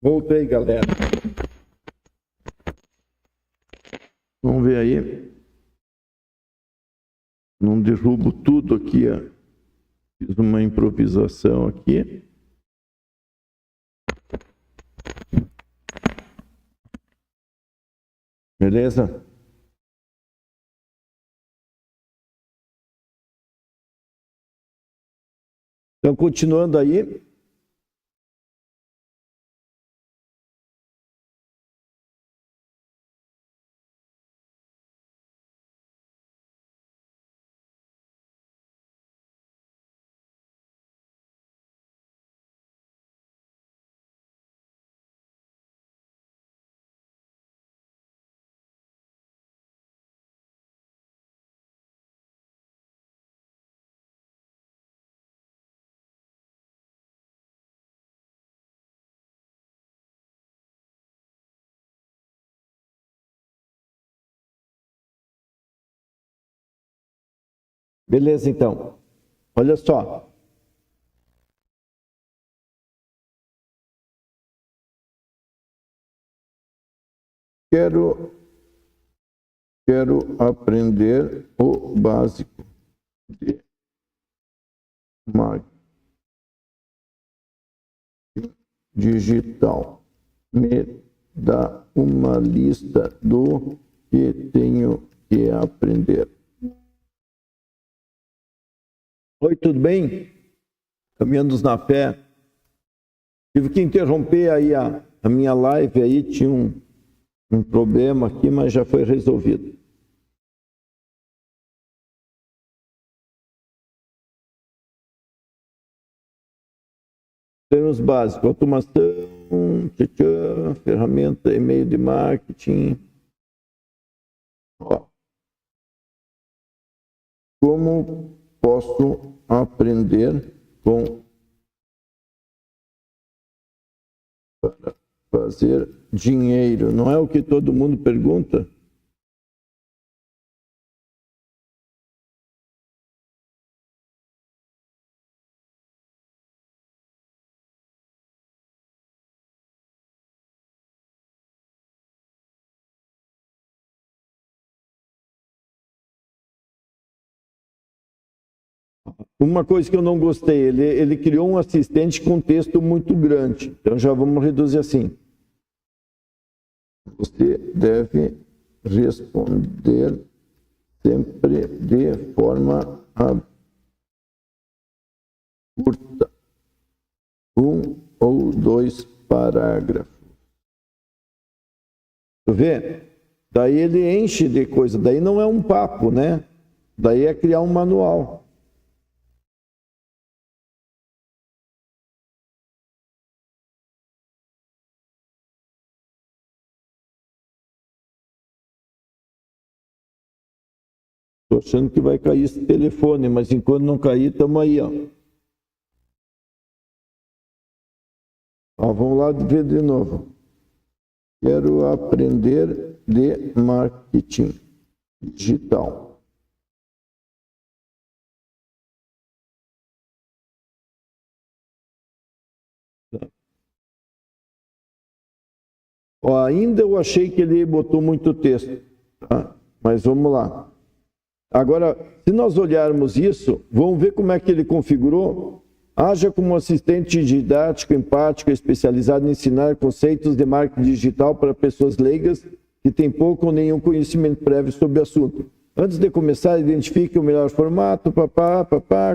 Voltei, galera. Vamos ver aí. Não derrubo tudo aqui, ó. Fiz uma improvisação aqui. Beleza? Então, continuando aí. Beleza, então. Olha só. Quero aprender o básico de marketing digital. Me dá uma lista do que tenho que aprender. Oi, tudo bem? Caminhando na fé. Tive que interromper aí a minha live aí, tinha um problema aqui, mas já foi resolvido. Termos básicos, automação, ferramenta, e-mail de marketing. Ó. Como posso aprender para fazer dinheiro? Não é o que todo mundo pergunta? Uma coisa que eu não gostei, ele criou um assistente com texto muito grande. Então já vamos reduzir assim. Você deve responder sempre de forma curta. 1 ou 2 parágrafos. Tu vê? Daí ele enche de coisa. Daí não é um papo, né? Daí é criar um manual. Estou achando que vai cair esse telefone, mas enquanto não cair, estamos aí, ó. Ó, vamos lá ver de novo. Quero aprender de marketing digital. Ó, ainda eu achei que ele botou muito texto, tá? Mas vamos lá. Agora, se nós olharmos isso, vamos ver como é que ele configurou. Haja como assistente didático, empático, especializado em ensinar conceitos de marketing digital para pessoas leigas que têm pouco ou nenhum conhecimento prévio sobre o assunto. Antes de começar, identifique o melhor formato,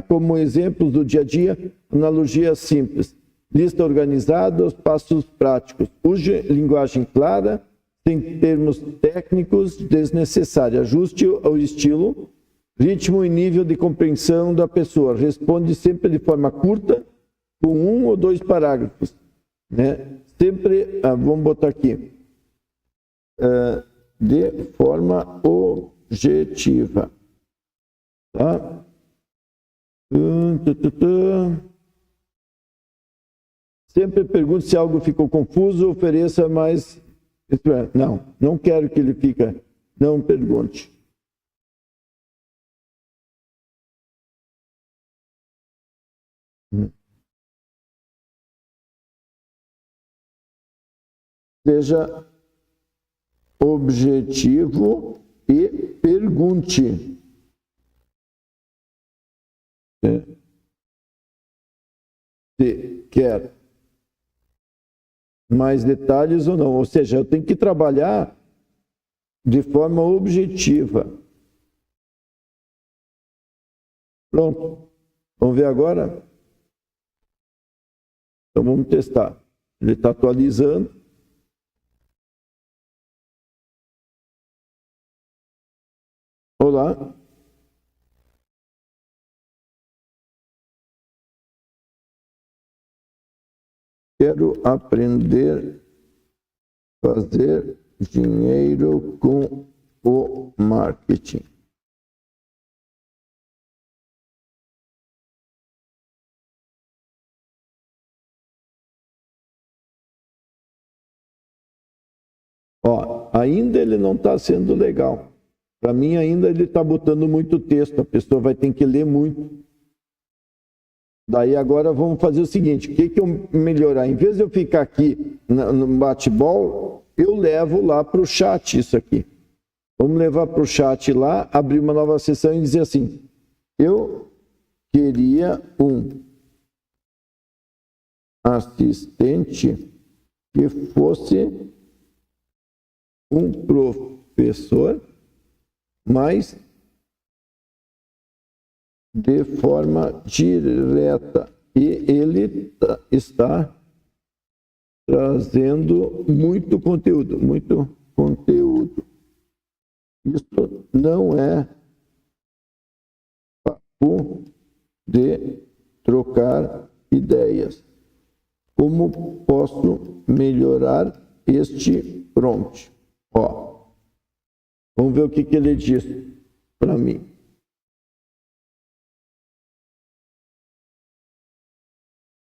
como exemplos do dia a dia, analogia simples. Lista organizada, os passos práticos. Use linguagem clara, sem termos técnicos desnecessários. Ajuste ao estilo, ritmo e nível de compreensão da pessoa. Responde sempre de forma curta, com 1 ou 2 parágrafos. Né? Sempre, vamos botar aqui, de forma objetiva. Tá? Sempre pergunte se algo ficou confuso, ofereça mais. Não, não quero que ele fique. Não pergunte. seja objetivo e pergunte. Se quer mais detalhes ou não. Ou seja, eu tenho que trabalhar de forma objetiva. Pronto. Vamos ver agora? Então vamos testar. Ele está atualizando. Olá. Quero aprender a fazer dinheiro com o marketing. Ó, ainda ele não está sendo legal. Para mim, ainda ele está botando muito texto. A pessoa vai ter que ler muito. Daí agora vamos fazer o seguinte, o que eu melhorar? Em vez de eu ficar aqui no bate-bola, eu levo lá para o chat isso aqui. Vamos levar para o chat lá, abrir uma nova sessão e dizer assim, eu queria um assistente que fosse um professor, mas de forma direta, e ele está trazendo muito conteúdo. Isso não é papo de trocar ideias. Como posso melhorar este prompt? Ó, vamos ver o que ele diz para mim.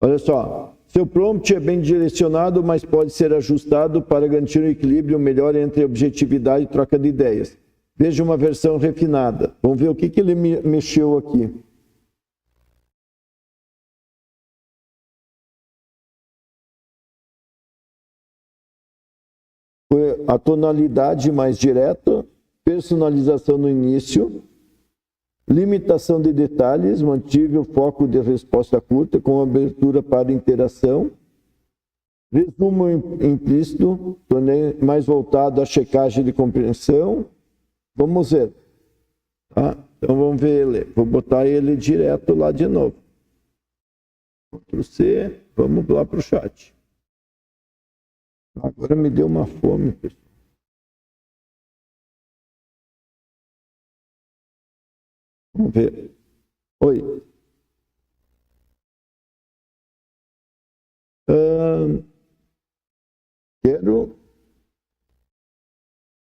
Olha só, seu prompt é bem direcionado, mas pode ser ajustado para garantir um equilíbrio melhor entre objetividade e troca de ideias. Veja uma versão refinada. Vamos ver o que ele mexeu aqui. Foi a tonalidade mais direta, personalização no início, limitação de detalhes, mantive o foco de resposta curta com abertura para interação. Resumo implícito, tornei mais voltado à checagem de compreensão. Vamos ver. Tá? Então vamos ver ele. Vou botar ele direto lá de novo. Ctrl C, vamos lá para o chat. Agora me deu uma fome, pessoal. Vamos ver. Oi.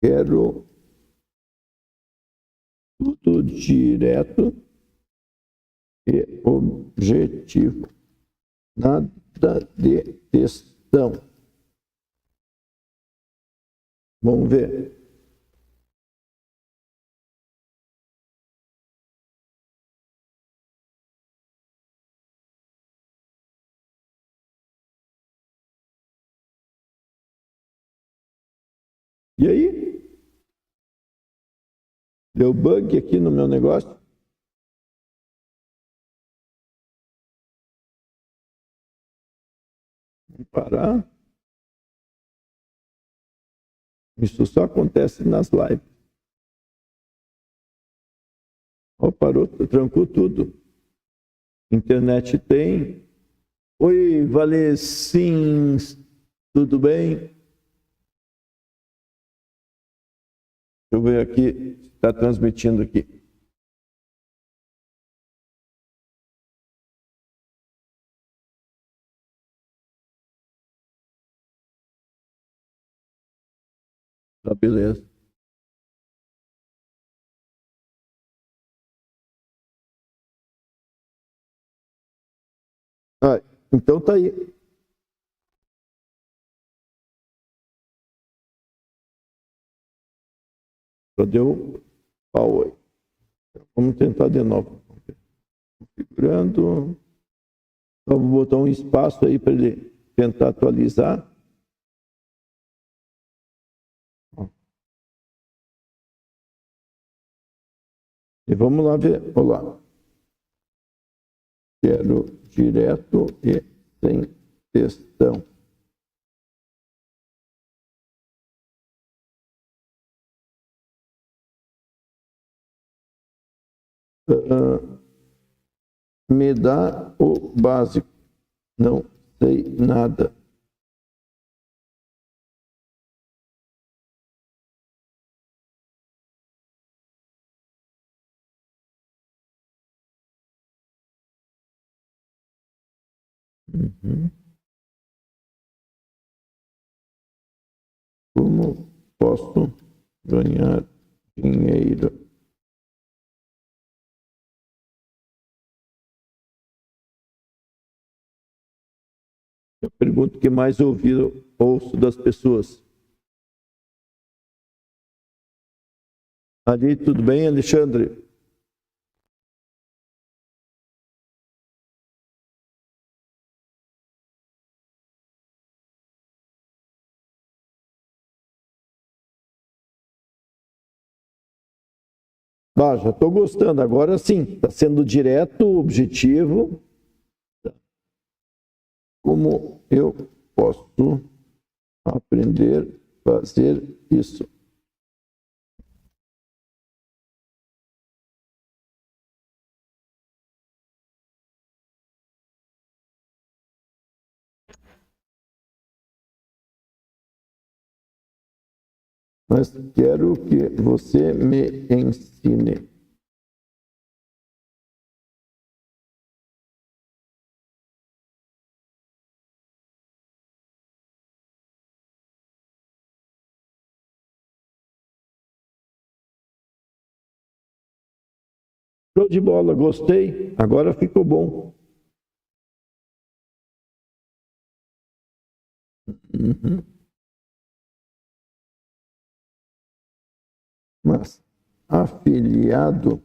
Quero tudo direto e objetivo. Nada de textão. Vamos ver. E aí? Deu bug aqui no meu negócio? Vamos parar. Isso só acontece nas lives. Ó, parou, trancou tudo. Internet tem. Oi, Valecins, tudo bem? Deixa eu ver aqui, está transmitindo aqui. Tá, beleza. Ah, então tá aí. Só deu pau aí. Vamos tentar de novo. Configurando. Então, vou botar um espaço aí para ele tentar atualizar. E vamos lá ver. Olá. Quero direto e sem textão. Me dá o básico. Não sei nada. Como posso ganhar dinheiro? Eu pergunto o que mais ouço das pessoas. Ali, tudo bem, Alexandre? Já estou gostando. Agora sim, está sendo direto, objetivo. Como eu posso aprender a fazer isso? Mas quero que você me ensine. Show de bola, gostei. Agora ficou bom. Uhum. Mas afiliado,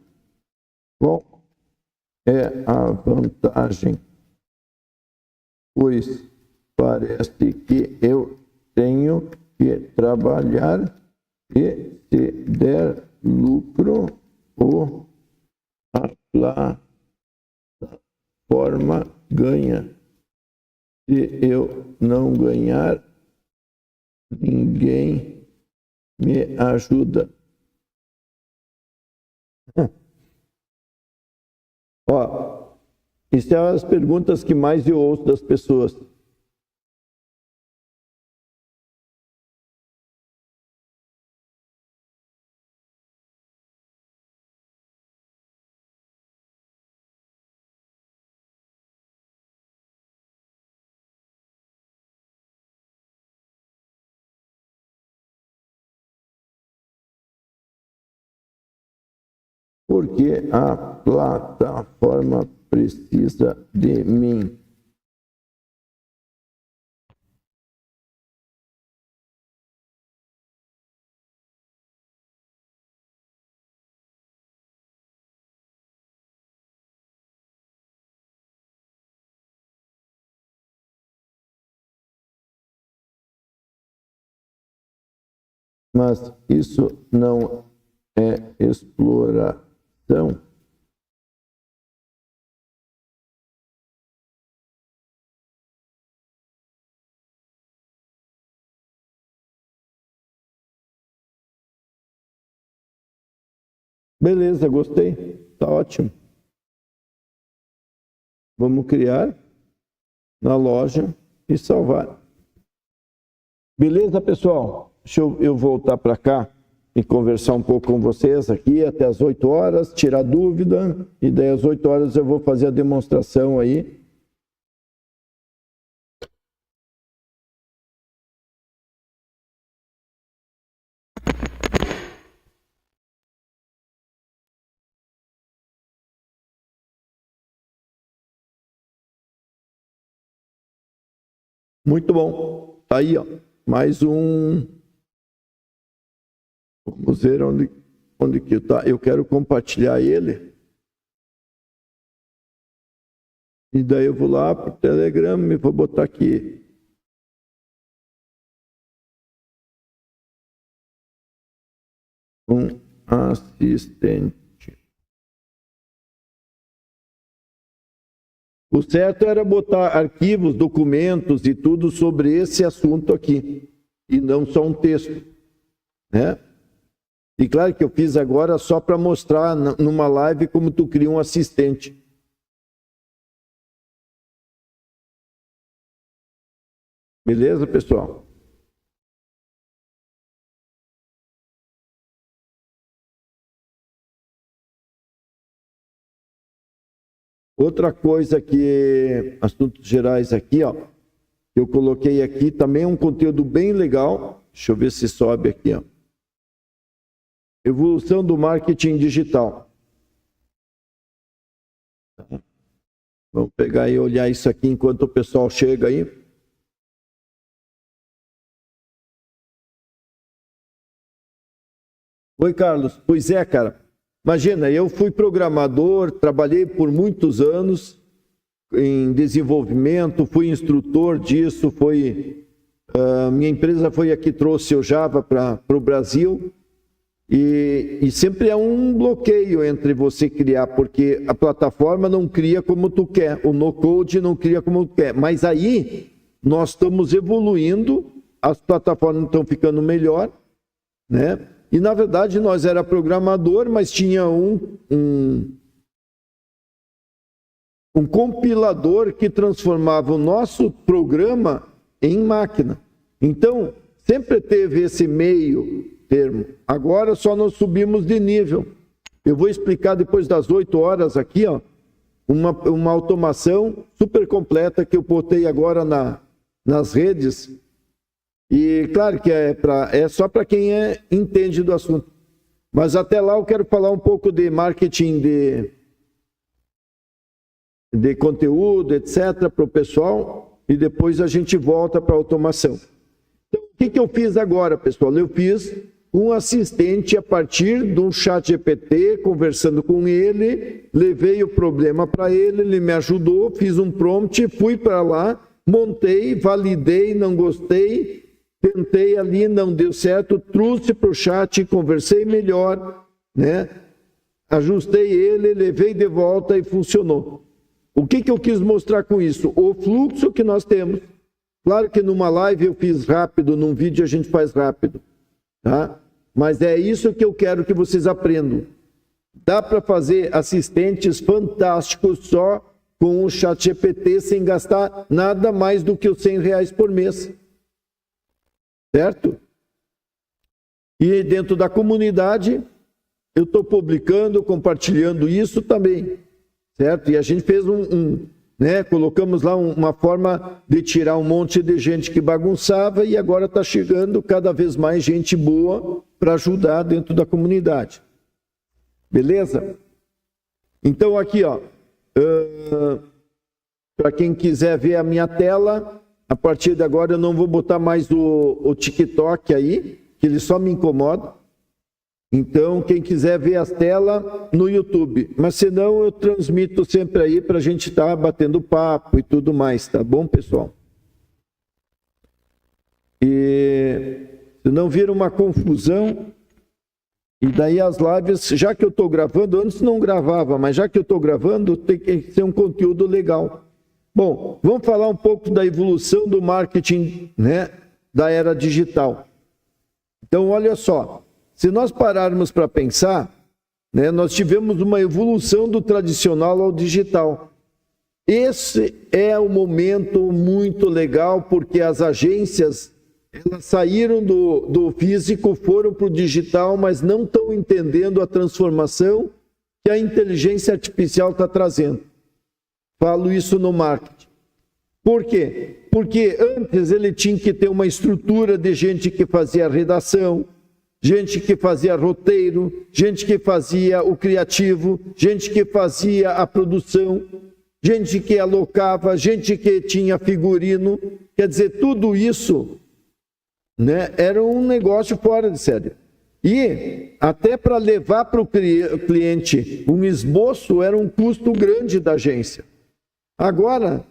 qual é a vantagem? Pois parece que eu tenho que trabalhar e se der lucro, a plataforma ganha. Se eu não ganhar, ninguém me ajuda. Ó, isso são as perguntas que mais eu ouço das pessoas. Porque a plataforma precisa de mim. Mas isso não é exploração. Beleza, gostei. Tá ótimo. Vamos criar na loja e salvar. Beleza, pessoal? Deixa eu voltar para cá e conversar um pouco com vocês aqui até as 8 horas, tirar dúvida, e daí às 8 horas eu vou fazer a demonstração aí. Muito bom. Tá aí, ó. Mais um. Vamos ver onde que tá. Eu quero compartilhar ele. E daí eu vou lá para o Telegram e vou botar aqui. Um assistente. O certo era botar arquivos, documentos e tudo sobre esse assunto aqui, e não só um texto, né? E claro que eu fiz agora só para mostrar numa live como tu cria um assistente. Beleza, pessoal? Outra coisa que, assuntos gerais aqui, ó, que eu coloquei aqui, também é um conteúdo bem legal. Deixa eu ver se sobe aqui, ó. Evolução do marketing digital. Vamos pegar e olhar isso aqui enquanto o pessoal chega aí. Oi, Carlos. Pois é, cara. Imagina, eu fui programador, trabalhei por muitos anos em desenvolvimento, fui instrutor disso, minha empresa foi a que trouxe o Java para o Brasil, e sempre é um bloqueio entre você criar, porque a plataforma não cria como tu quer, o no-code não cria como tu quer, mas aí nós estamos evoluindo, as plataformas estão ficando melhor, né? E, na verdade, nós era programador, mas tinha um compilador que transformava o nosso programa em máquina. Então, sempre teve esse meio termo. Agora só nós subimos de nível. Eu vou explicar depois das 8 horas aqui, ó, uma automação super completa que eu botei agora nas redes. E claro que é só para quem entende do assunto. Mas até lá eu quero falar um pouco de marketing de conteúdo, etc., para o pessoal, e depois a gente volta para a automação. Então, o que eu fiz agora, pessoal? Eu fiz um assistente a partir do ChatGPT, conversando com ele, levei o problema para ele, ele me ajudou, fiz um prompt, fui para lá, montei, validei, não gostei, tentei ali, não deu certo, trouxe para o chat, conversei melhor, né? Ajustei ele, levei de volta e funcionou. O que eu quis mostrar com isso? O fluxo que nós temos. Claro que numa live eu fiz rápido, num vídeo a gente faz rápido, tá? Mas é isso que eu quero que vocês aprendam. Dá para fazer assistentes fantásticos só com o ChatGPT sem gastar nada mais do que os R$100 por mês. Certo? E dentro da comunidade, eu estou publicando, compartilhando isso também, certo? E a gente fez né, colocamos lá uma forma de tirar um monte de gente que bagunçava e agora está chegando cada vez mais gente boa para ajudar dentro da comunidade. Beleza? Então aqui, ó, para quem quiser ver a minha tela, a partir de agora eu não vou botar mais o TikTok aí, que ele só me incomoda. Então, quem quiser ver as telas no YouTube. Mas senão eu transmito sempre aí para a gente estar batendo papo e tudo mais, tá bom, pessoal? E se não vira uma confusão, e daí as lives, já que eu estou gravando, antes não gravava, mas já que eu estou gravando, tem que ser um conteúdo legal. Bom, vamos falar um pouco da evolução do marketing, né, da era digital. Então, olha só, se nós pararmos para pensar, né, nós tivemos uma evolução do tradicional ao digital. Esse é um momento muito legal, porque as agências elas saíram do físico, foram para o digital, mas não estão entendendo a transformação que a inteligência artificial está trazendo. Falo isso no marketing. Por quê? Porque antes ele tinha que ter uma estrutura de gente que fazia redação, gente que fazia roteiro, gente que fazia o criativo, gente que fazia a produção, gente que alocava, gente que tinha figurino. Quer dizer, tudo isso, né, era um negócio fora de série. E até para levar para o cliente um esboço era um custo grande da agência. Agora,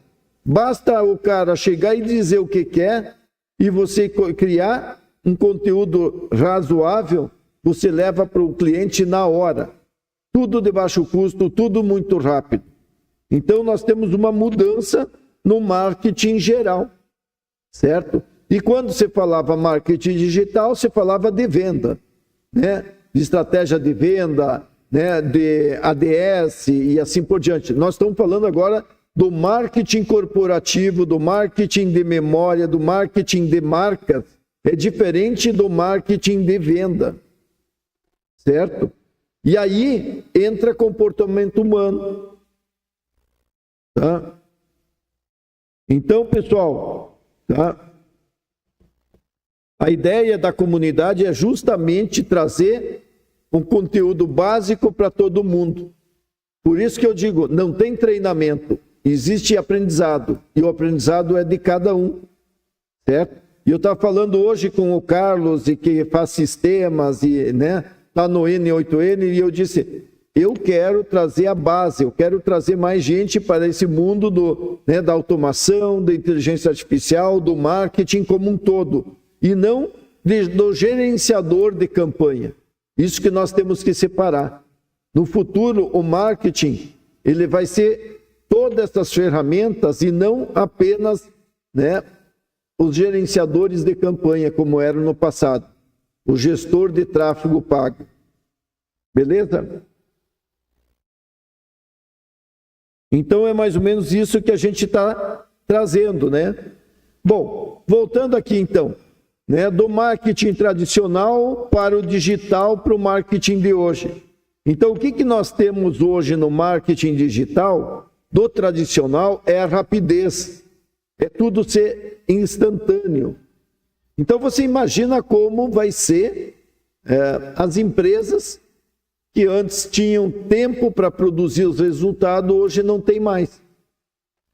basta o cara chegar e dizer o que quer e você criar um conteúdo razoável, você leva para o cliente na hora. Tudo de baixo custo, tudo muito rápido. Então, nós temos uma mudança no marketing geral, certo? E quando você falava marketing digital, você falava de venda, né? De estratégia de venda, né? De ADS e assim por diante. Nós estamos falando agora do marketing corporativo, do marketing de memória, do marketing de marcas. É diferente do marketing de venda, certo? E aí entra comportamento humano, tá? Então, pessoal, tá? A ideia da comunidade é justamente trazer um conteúdo básico para todo mundo. Por isso que eu digo, não tem treinamento, existe aprendizado, e o aprendizado é de cada um, certo? E eu estava falando hoje com o Carlos, e que faz sistemas, e, né, está no N8N, e eu disse, eu quero trazer a base, eu quero trazer mais gente para esse mundo né, da automação, da inteligência artificial, do marketing como um todo, e não do gerenciador de campanha. Isso que nós temos que separar. No futuro, o marketing, ele vai ser todas essas ferramentas e não apenas, né, os gerenciadores de campanha, como era no passado. O gestor de tráfego pago. Beleza? Então é mais ou menos isso que a gente está trazendo, né? Bom, voltando aqui então, né, do marketing tradicional para o digital, para o marketing de hoje. Então, o que nós temos hoje no marketing digital, do tradicional, é a rapidez. É tudo ser instantâneo. Então, você imagina como vai ser as empresas que antes tinham tempo para produzir os resultados, hoje não tem mais.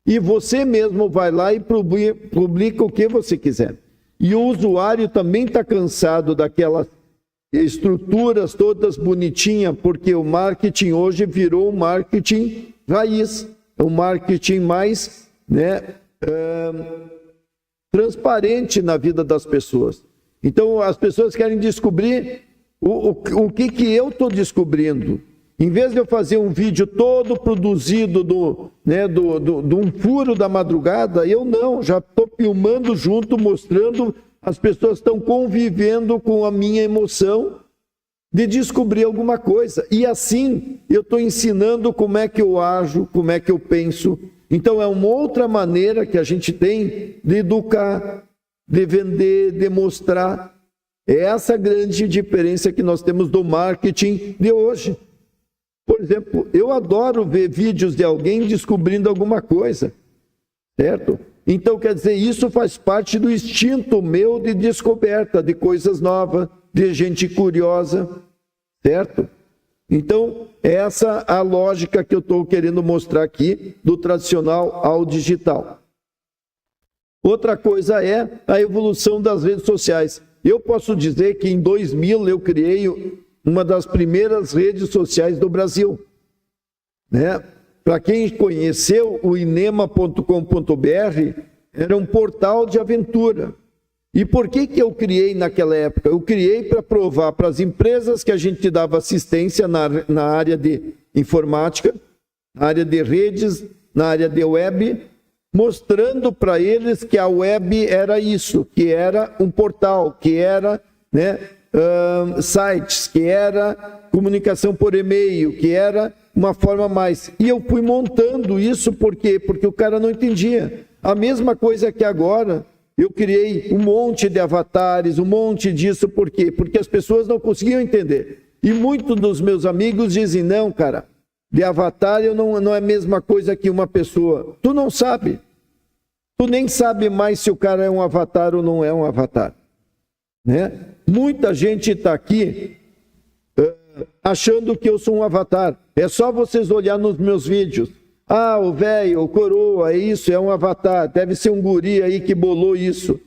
E você mesmo vai lá e publica o que você quiser. E o usuário também está cansado daquelas estruturas todas bonitinhas, porque o marketing hoje virou um marketing raiz, é um marketing mais, né, transparente na vida das pessoas. Então, as pessoas querem descobrir o que eu estou descobrindo. Em vez de eu fazer um vídeo todo produzido de um furo da madrugada, eu não, já estou filmando junto, mostrando, as pessoas estão convivendo com a minha emoção de descobrir alguma coisa. E assim, eu estou ensinando como é que eu ajo, como é que eu penso. Então, é uma outra maneira que a gente tem de educar, de vender, de mostrar. É essa a grande diferença que nós temos do marketing de hoje. Por exemplo, eu adoro ver vídeos de alguém descobrindo alguma coisa, certo? Então, quer dizer, isso faz parte do instinto meu de descoberta de coisas novas, de gente curiosa, certo? Então, essa é a lógica que eu estou querendo mostrar aqui, do tradicional ao digital. Outra coisa é a evolução das redes sociais. Eu posso dizer que em 2000 eu criei uma das primeiras redes sociais do Brasil, né? Para quem conheceu, o inema.com.br era um portal de aventura. E por que eu criei naquela época? Eu criei para provar para as empresas que a gente dava assistência na área de informática, na área de redes, na área de web, mostrando para eles que a web era isso, que era um portal, que era, né, sites, que era comunicação por e-mail, que era uma forma mais. E eu fui montando isso, por quê? Porque o cara não entendia. A mesma coisa que agora, eu criei um monte de avatares, um monte disso, por quê? Porque as pessoas não conseguiam entender. E muitos dos meus amigos dizem, não, cara, de avatar não é a mesma coisa que uma pessoa. Tu não sabe. Tu nem sabe mais se o cara é um avatar ou não é um avatar, né? Muita gente está aqui achando que eu sou um avatar. É só vocês olhar nos meus vídeos. Ah, o velho, o coroa, é isso, é um avatar. Deve ser um guri aí que bolou isso,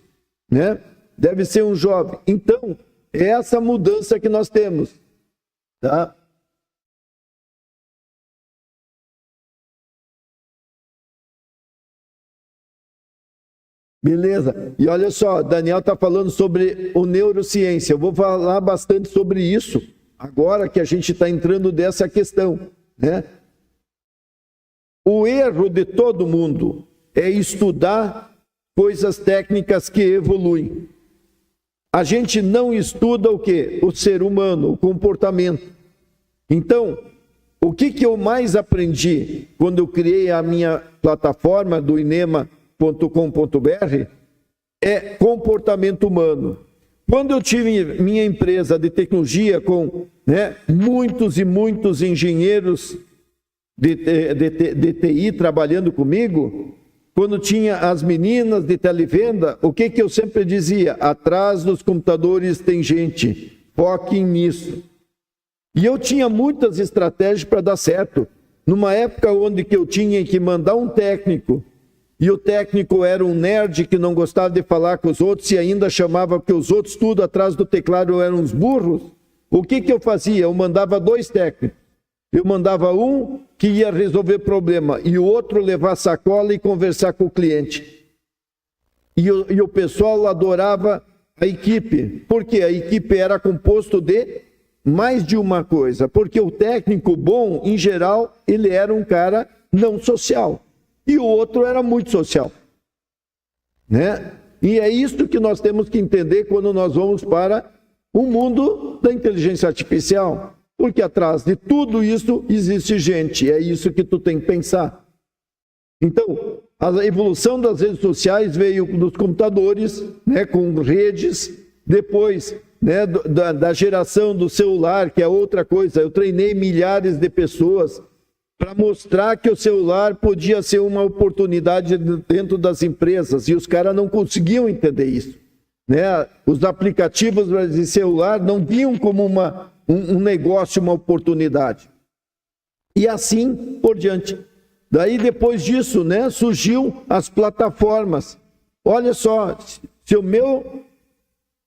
né? Deve ser um jovem. Então, é essa mudança que nós temos, tá? Beleza. E olha só, Daniel está falando sobre o neurociência. Eu vou falar bastante sobre isso agora que a gente está entrando dessa questão, né? O erro de todo mundo é estudar coisas técnicas que evoluem. A gente não estuda o quê? O ser humano, o comportamento. Então, o que eu mais aprendi quando eu criei a minha plataforma do inema.com.br é comportamento humano. Quando eu tive minha empresa de tecnologia com muitos e muitos engenheiros de TI trabalhando comigo, quando tinha as meninas de televenda, o que eu sempre dizia? Atrás dos computadores tem gente, foquem nisso. E eu tinha muitas estratégias para dar certo. Numa época onde que eu tinha que mandar um técnico, e o técnico era um nerd que não gostava de falar com os outros e ainda chamava que os outros tudo atrás do teclado eram uns burros, o que eu fazia? Eu mandava 2 técnicos. Eu mandava um que ia resolver problema e o outro levar sacola e conversar com o cliente. E o pessoal adorava a equipe, porque a equipe era composto de mais de uma coisa, porque o técnico bom, em geral, ele era um cara não social, e o outro era muito social, né? E é isso que nós temos que entender quando nós vamos para o mundo da inteligência artificial, porque atrás de tudo isso existe gente, é isso que tu tem que pensar. Então, a evolução das redes sociais veio dos computadores, né, com redes, depois da geração do celular, que é outra coisa. Eu treinei milhares de pessoas para mostrar que o celular podia ser uma oportunidade dentro das empresas, e os caras não conseguiam entender isso, né? Os aplicativos de celular não viam como um negócio, uma oportunidade. E assim por diante. Daí, depois disso, né, surgiu as plataformas. Olha só, se o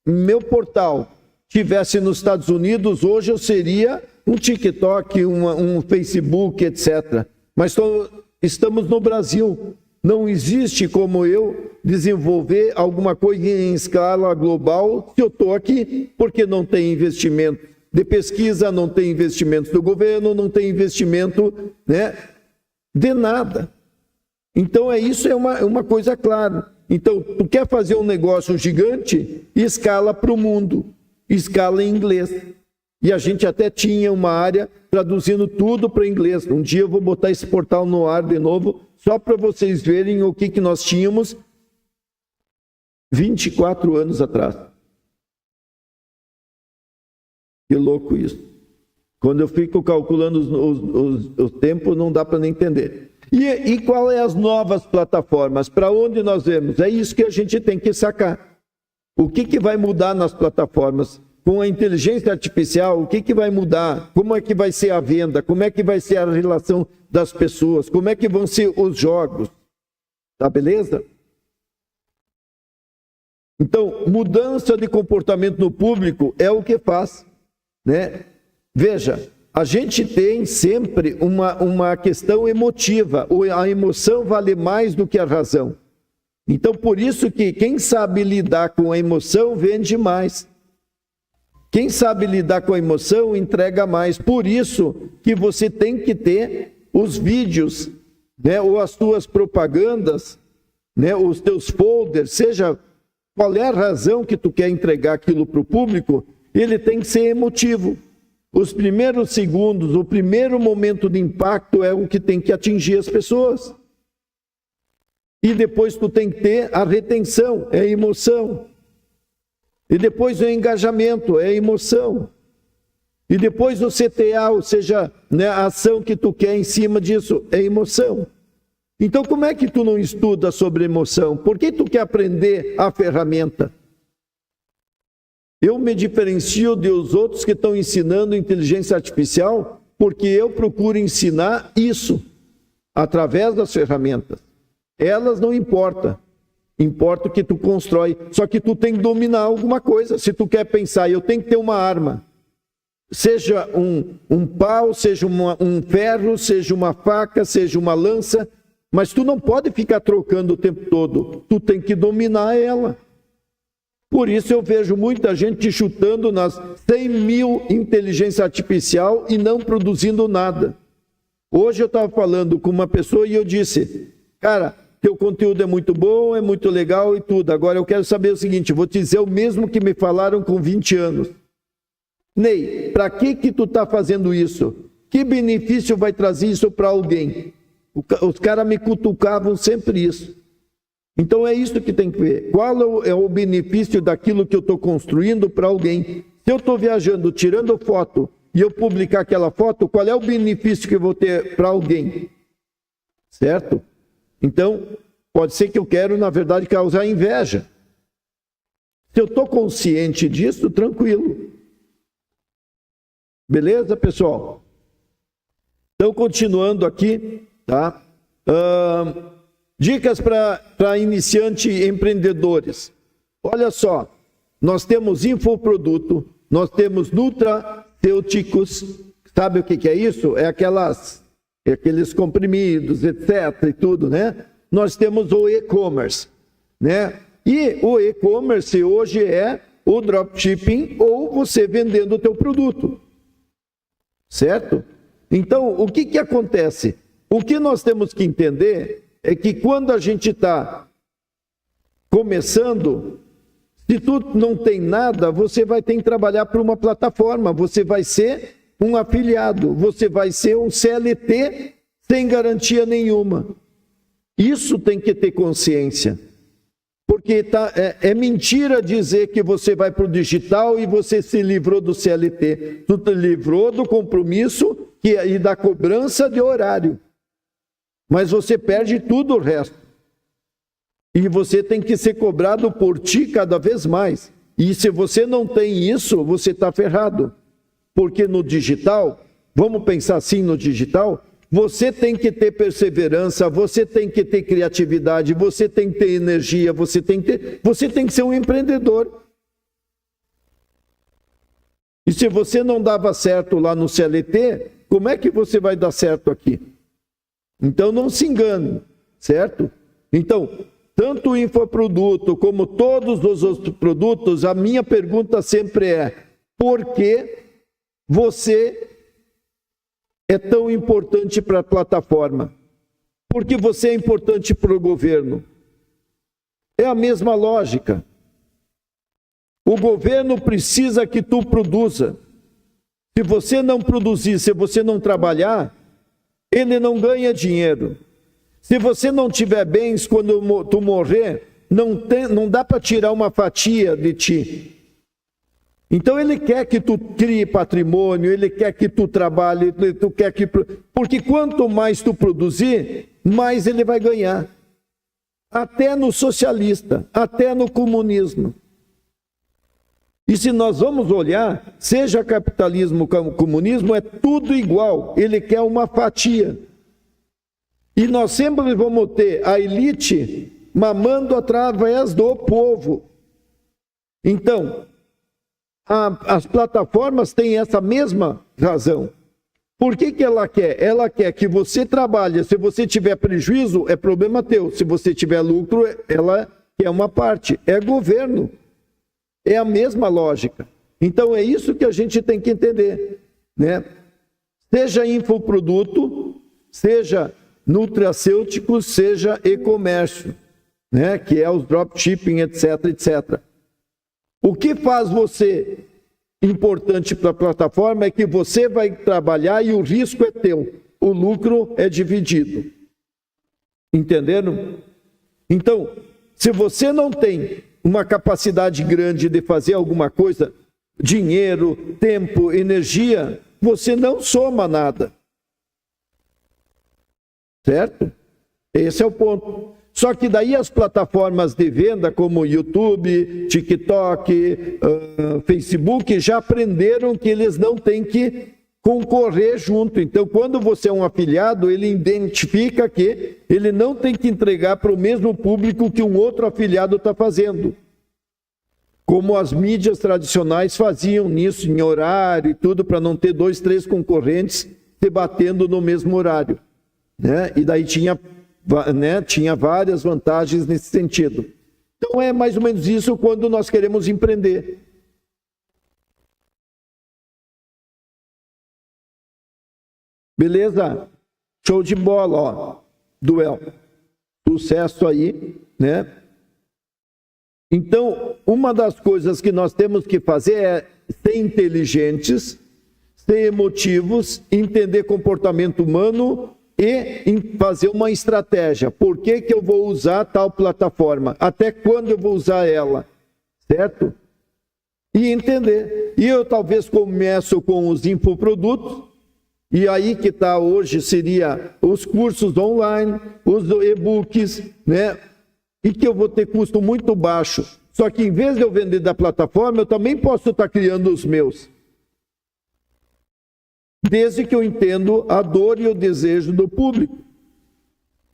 meu portal estivesse nos Estados Unidos, hoje eu seria um TikTok, um Facebook, etc. Mas estamos no Brasil. Não existe como eu desenvolver alguma coisa em escala global se eu estou aqui, porque não tem investimento de pesquisa, não tem investimento do governo, não tem investimento, né, de nada. Então, isso é uma coisa clara. Então, tu quer fazer um negócio gigante, escala para o mundo, escala em inglês. E a gente até tinha uma área traduzindo tudo para inglês. Um dia eu vou botar esse portal no ar de novo, só para vocês verem o que nós tínhamos 24 anos atrás. Que louco isso. Quando eu fico calculando os tempos, não dá para nem entender. E qual é as novas plataformas? Para onde nós vamos? É isso que a gente tem que sacar. O que vai mudar nas plataformas? Com a inteligência artificial, o que vai mudar? Como é que vai ser a venda? Como é que vai ser a relação das pessoas? Como é que vão ser os jogos? Tá beleza? Então, mudança de comportamento no público é o que faz, né? Veja, a gente tem sempre uma questão emotiva. A emoção vale mais do que a razão. Então, por isso que quem sabe lidar com a emoção vende mais. Quem sabe lidar com a emoção entrega mais. Por isso que você tem que ter os vídeos, né, ou as tuas propagandas, né, os teus folders, seja qual é a razão que tu quer entregar aquilo para o público, ele tem que ser emotivo. Os primeiros segundos, o primeiro momento de impacto é o que tem que atingir as pessoas. E depois tu tem que ter a retenção, é a emoção. E depois o engajamento, é a emoção. E depois o CTA, ou seja, né, a ação que tu quer em cima disso, é emoção. Então como é que tu não estuda sobre emoção? Por que tu quer aprender a ferramenta? Eu me diferencio dos outros que estão ensinando inteligência artificial porque eu procuro ensinar isso através das ferramentas. Elas não importam. Importa o que tu constrói. Só que tu tem que dominar alguma coisa. Se tu quer pensar, eu tenho que ter uma arma. Seja um pau, seja um ferro, seja uma faca, seja uma lança. Mas tu não pode ficar trocando o tempo todo. Tu tem que dominar ela. Por isso eu vejo muita gente chutando nas 100 mil inteligência artificial e não produzindo nada. Hoje eu estava falando com uma pessoa e eu disse, cara, teu conteúdo é muito bom, é muito legal e tudo. Agora eu quero saber o seguinte, eu vou te dizer o mesmo que me falaram com 20 anos. Ney, para que tu está fazendo isso? Que benefício vai trazer isso para alguém? Os caras me cutucavam sempre isso. Então é isso que tem que ver. Qual é o benefício daquilo que eu estou construindo para alguém? Se eu estou viajando, tirando foto, e eu publicar aquela foto, qual é o benefício que eu vou ter para alguém? Certo? Então, pode ser que eu quero, na verdade, causar inveja. Se eu estou consciente disso, tranquilo. Beleza, pessoal? Então, continuando aqui, tá? Dicas para iniciante empreendedores. Olha só, nós temos infoproduto, nós temos nutracêuticos. Sabe o que é isso? É aqueles comprimidos, etc. e tudo, né? Nós temos o e-commerce, né? E o e-commerce hoje é o dropshipping ou você vendendo o teu produto, certo? Então, o que acontece? O que nós temos que entender é que quando a gente está começando, se tu não tem nada, você vai ter que trabalhar para uma plataforma, você vai ser um afiliado, você vai ser um CLT sem garantia nenhuma. Isso tem que ter consciência. Porque é mentira dizer que você vai para o digital e você se livrou do CLT. Tu te livrou do compromisso e da cobrança de horário. Mas você perde tudo o resto. E você tem que ser cobrado por ti cada vez mais. E se você não tem isso, você está ferrado. Porque no digital, vamos pensar assim no digital, você tem que ter perseverança, você tem que ter criatividade, você tem que ter energia, você tem que ser um empreendedor. E se você não dava certo lá no CLT, como é que você vai dar certo aqui? Então não se engane, certo? Então, tanto o infoproduto como todos os outros produtos, a minha pergunta sempre é: por que você é tão importante para a plataforma? Por que você é importante para o governo? É a mesma lógica. O governo precisa que tu produza. Se você não produzir, se você não trabalhar, ele não ganha dinheiro. Se você não tiver bens, quando tu morrer, não dá para tirar uma fatia de ti. Então ele quer que tu crie patrimônio, ele quer que tu trabalhe, porque quanto mais tu produzir, mais ele vai ganhar. Até no socialista, até no comunismo. E se nós vamos olhar, seja capitalismo como comunismo, é tudo igual. Ele quer uma fatia. E nós sempre vamos ter a elite mamando através do povo. Então, as plataformas têm essa mesma razão. Por que ela quer? Ela quer que você trabalhe. Se você tiver prejuízo, é problema teu. Se você tiver lucro, ela quer uma parte. É governo. É a mesma lógica. Então é isso que a gente tem que entender, né? Seja infoproduto, seja nutracêutico, seja e-comércio, né? Que é os dropshipping, etc, etc. O que faz você importante para a plataforma é que você vai trabalhar e o risco é teu. O lucro é dividido. Entenderam? Então, se você não tem uma capacidade grande de fazer alguma coisa, dinheiro, tempo, energia, você não soma nada. Certo? Esse é o ponto. Só que daí as plataformas de venda como YouTube, TikTok, Facebook já aprenderam que eles não têm que concorrer junto. Então, quando você é um afiliado, ele identifica que ele não tem que entregar para o mesmo público que um outro afiliado está fazendo. Como as mídias tradicionais faziam nisso, em horário e tudo, para não ter 2, 3 concorrentes debatendo no mesmo horário. Né? E daí tinha várias vantagens nesse sentido. Então é mais ou menos isso quando nós queremos empreender. Beleza? Show de bola, ó. Duel. Sucesso aí, né? Então, uma das coisas que nós temos que fazer é ser inteligentes, ser emotivos, entender comportamento humano e fazer uma estratégia. Por que que eu vou usar tal plataforma? Até quando eu vou usar ela? Certo? E entender. E eu talvez começo com os infoprodutos, e aí que está hoje seria os cursos online, os e-books, né? E que eu vou ter custo muito baixo. Só que em vez de eu vender da plataforma, eu também posso estar criando os meus. Desde que eu entendo a dor e o desejo do público.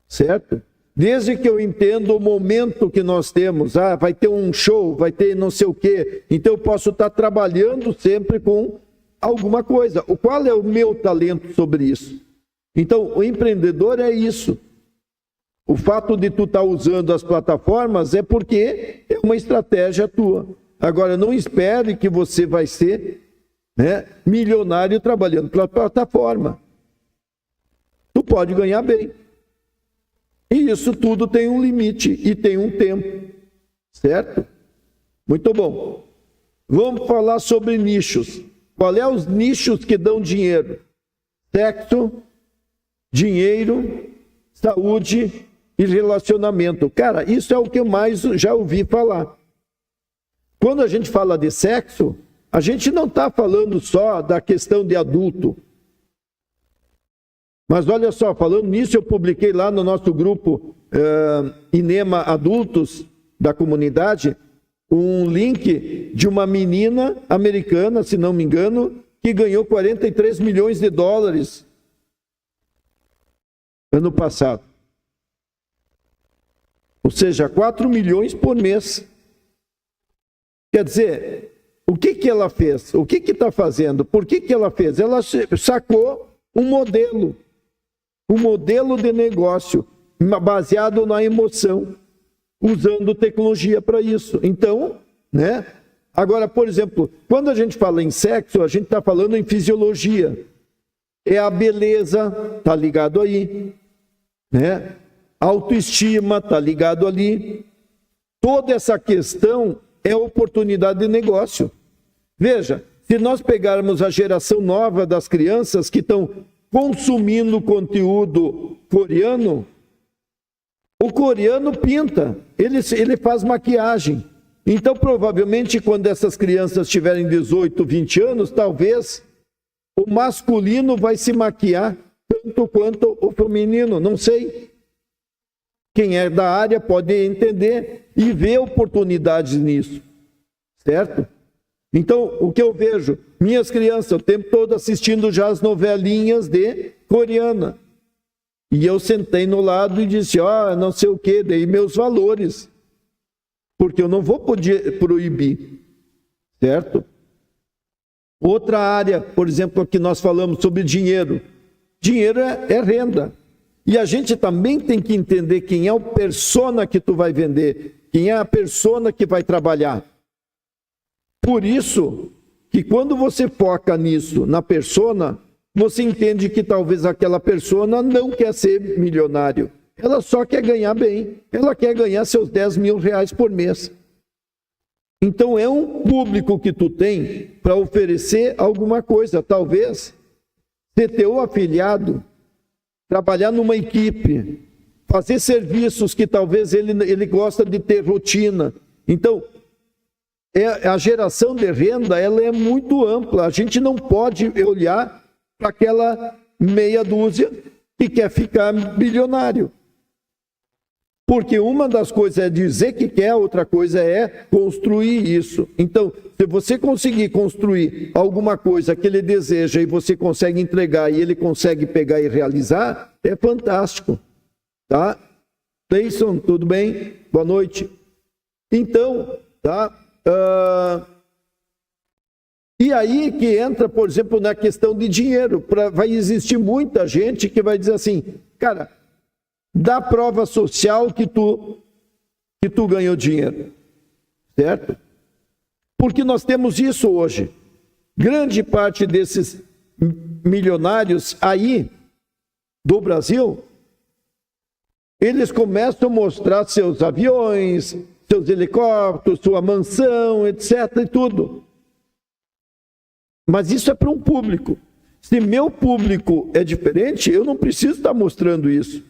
Certo? Desde que eu entendo o momento que nós temos. Ah, vai ter um show, vai ter não sei o quê. Então eu posso estar trabalhando sempre com alguma coisa. Qual é o meu talento sobre isso? Então, o empreendedor é isso. O fato de tu estar usando as plataformas é porque é uma estratégia tua. Agora, não espere que você vai ser, né, milionário trabalhando pela plataforma. Tu pode ganhar bem. E isso tudo tem um limite e tem um tempo. Certo? Muito bom. Vamos falar sobre nichos. Qual é os nichos que dão dinheiro? Sexo, dinheiro, saúde e relacionamento. Cara, isso é o que eu mais já ouvi falar. Quando a gente fala de sexo, a gente não está falando só da questão de adulto. Mas olha só, falando nisso, eu publiquei lá no nosso grupo Inema Adultos da comunidade, um link de uma menina americana, se não me engano, que ganhou 43 milhões de dólares ano passado. Ou seja, 4 milhões por mês. Quer dizer, o que que ela fez? O que que está fazendo? Por que que ela fez? Ela sacou um modelo de negócio baseado na emoção, usando tecnologia para isso. Então, né? Agora, por exemplo, quando a gente fala em sexo, a gente está falando em fisiologia. É a beleza, tá ligado aí, né? Autoestima, tá ligado ali. Toda essa questão é oportunidade de negócio. Veja, se nós pegarmos a geração nova das crianças que estão consumindo conteúdo coreano, o coreano pinta, ele faz maquiagem. Então, provavelmente, quando essas crianças tiverem 18, 20 anos, talvez o masculino vai se maquiar tanto quanto o feminino, não sei. Quem é da área pode entender e ver oportunidades nisso, certo? Então, o que eu vejo? Minhas crianças, o tempo todo assistindo já as novelinhas de coreana. E eu sentei no lado e disse, não sei o quê, dei meus valores. Porque eu não vou poder proibir, certo? Outra área, por exemplo, que nós falamos sobre dinheiro. Dinheiro é renda. E a gente também tem que entender quem é o persona que tu vai vender, quem é a persona que vai trabalhar. Por isso que quando você foca nisso, na persona, você entende que talvez aquela persona não quer ser milionário. Ela só quer ganhar bem. Ela quer ganhar seus 10 mil reais por mês. Então é um público que tu tem para oferecer alguma coisa. Talvez ser teu afiliado, trabalhar numa equipe, fazer serviços que talvez ele gosta de ter rotina. Então, a geração de renda ela é muito ampla. A gente não pode olhar para aquela meia dúzia que quer ficar bilionário. Porque uma das coisas é dizer que quer, outra coisa é construir isso. Então, se você conseguir construir alguma coisa que ele deseja e você consegue entregar e ele consegue pegar e realizar, é fantástico. Tá? Cleison, tudo bem? Boa noite. Então, tá? E aí que entra, por exemplo, na questão de dinheiro. Vai existir muita gente que vai dizer assim, cara, dá prova social que tu ganhou dinheiro, certo? Porque nós temos isso hoje. Grande parte desses milionários aí do Brasil, eles começam a mostrar seus aviões, seus helicópteros, sua mansão, etc. e tudo. Mas isso é para um público. Se meu público é diferente, eu não preciso estar mostrando isso.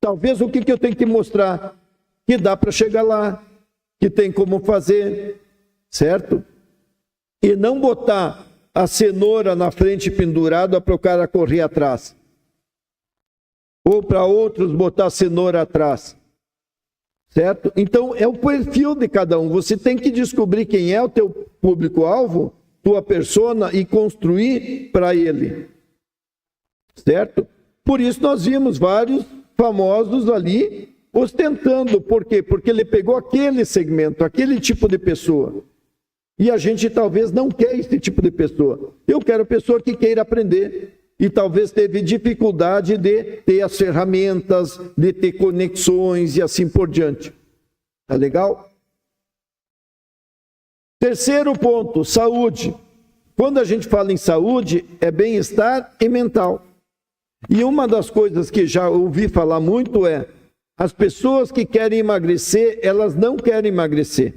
Talvez o que eu tenho que mostrar? Que dá para chegar lá, que tem como fazer, certo? E não botar a cenoura na frente pendurada para o cara correr atrás. Ou para outros botar a cenoura atrás. Certo? Então é o perfil de cada um. Você tem que descobrir quem é o teu público-alvo, tua persona, e construir para ele. Certo? Por isso nós vimos vários famosos ali ostentando. Por quê? Porque ele pegou aquele segmento, aquele tipo de pessoa. E a gente talvez não quer esse tipo de pessoa. Eu quero pessoa que queira aprender. E talvez teve dificuldade de ter as ferramentas, de ter conexões e assim por diante. Tá legal? Terceiro ponto, saúde. Quando a gente fala em saúde, é bem-estar e mental. E uma das coisas que já ouvi falar muito é, as pessoas que querem emagrecer, elas não querem emagrecer.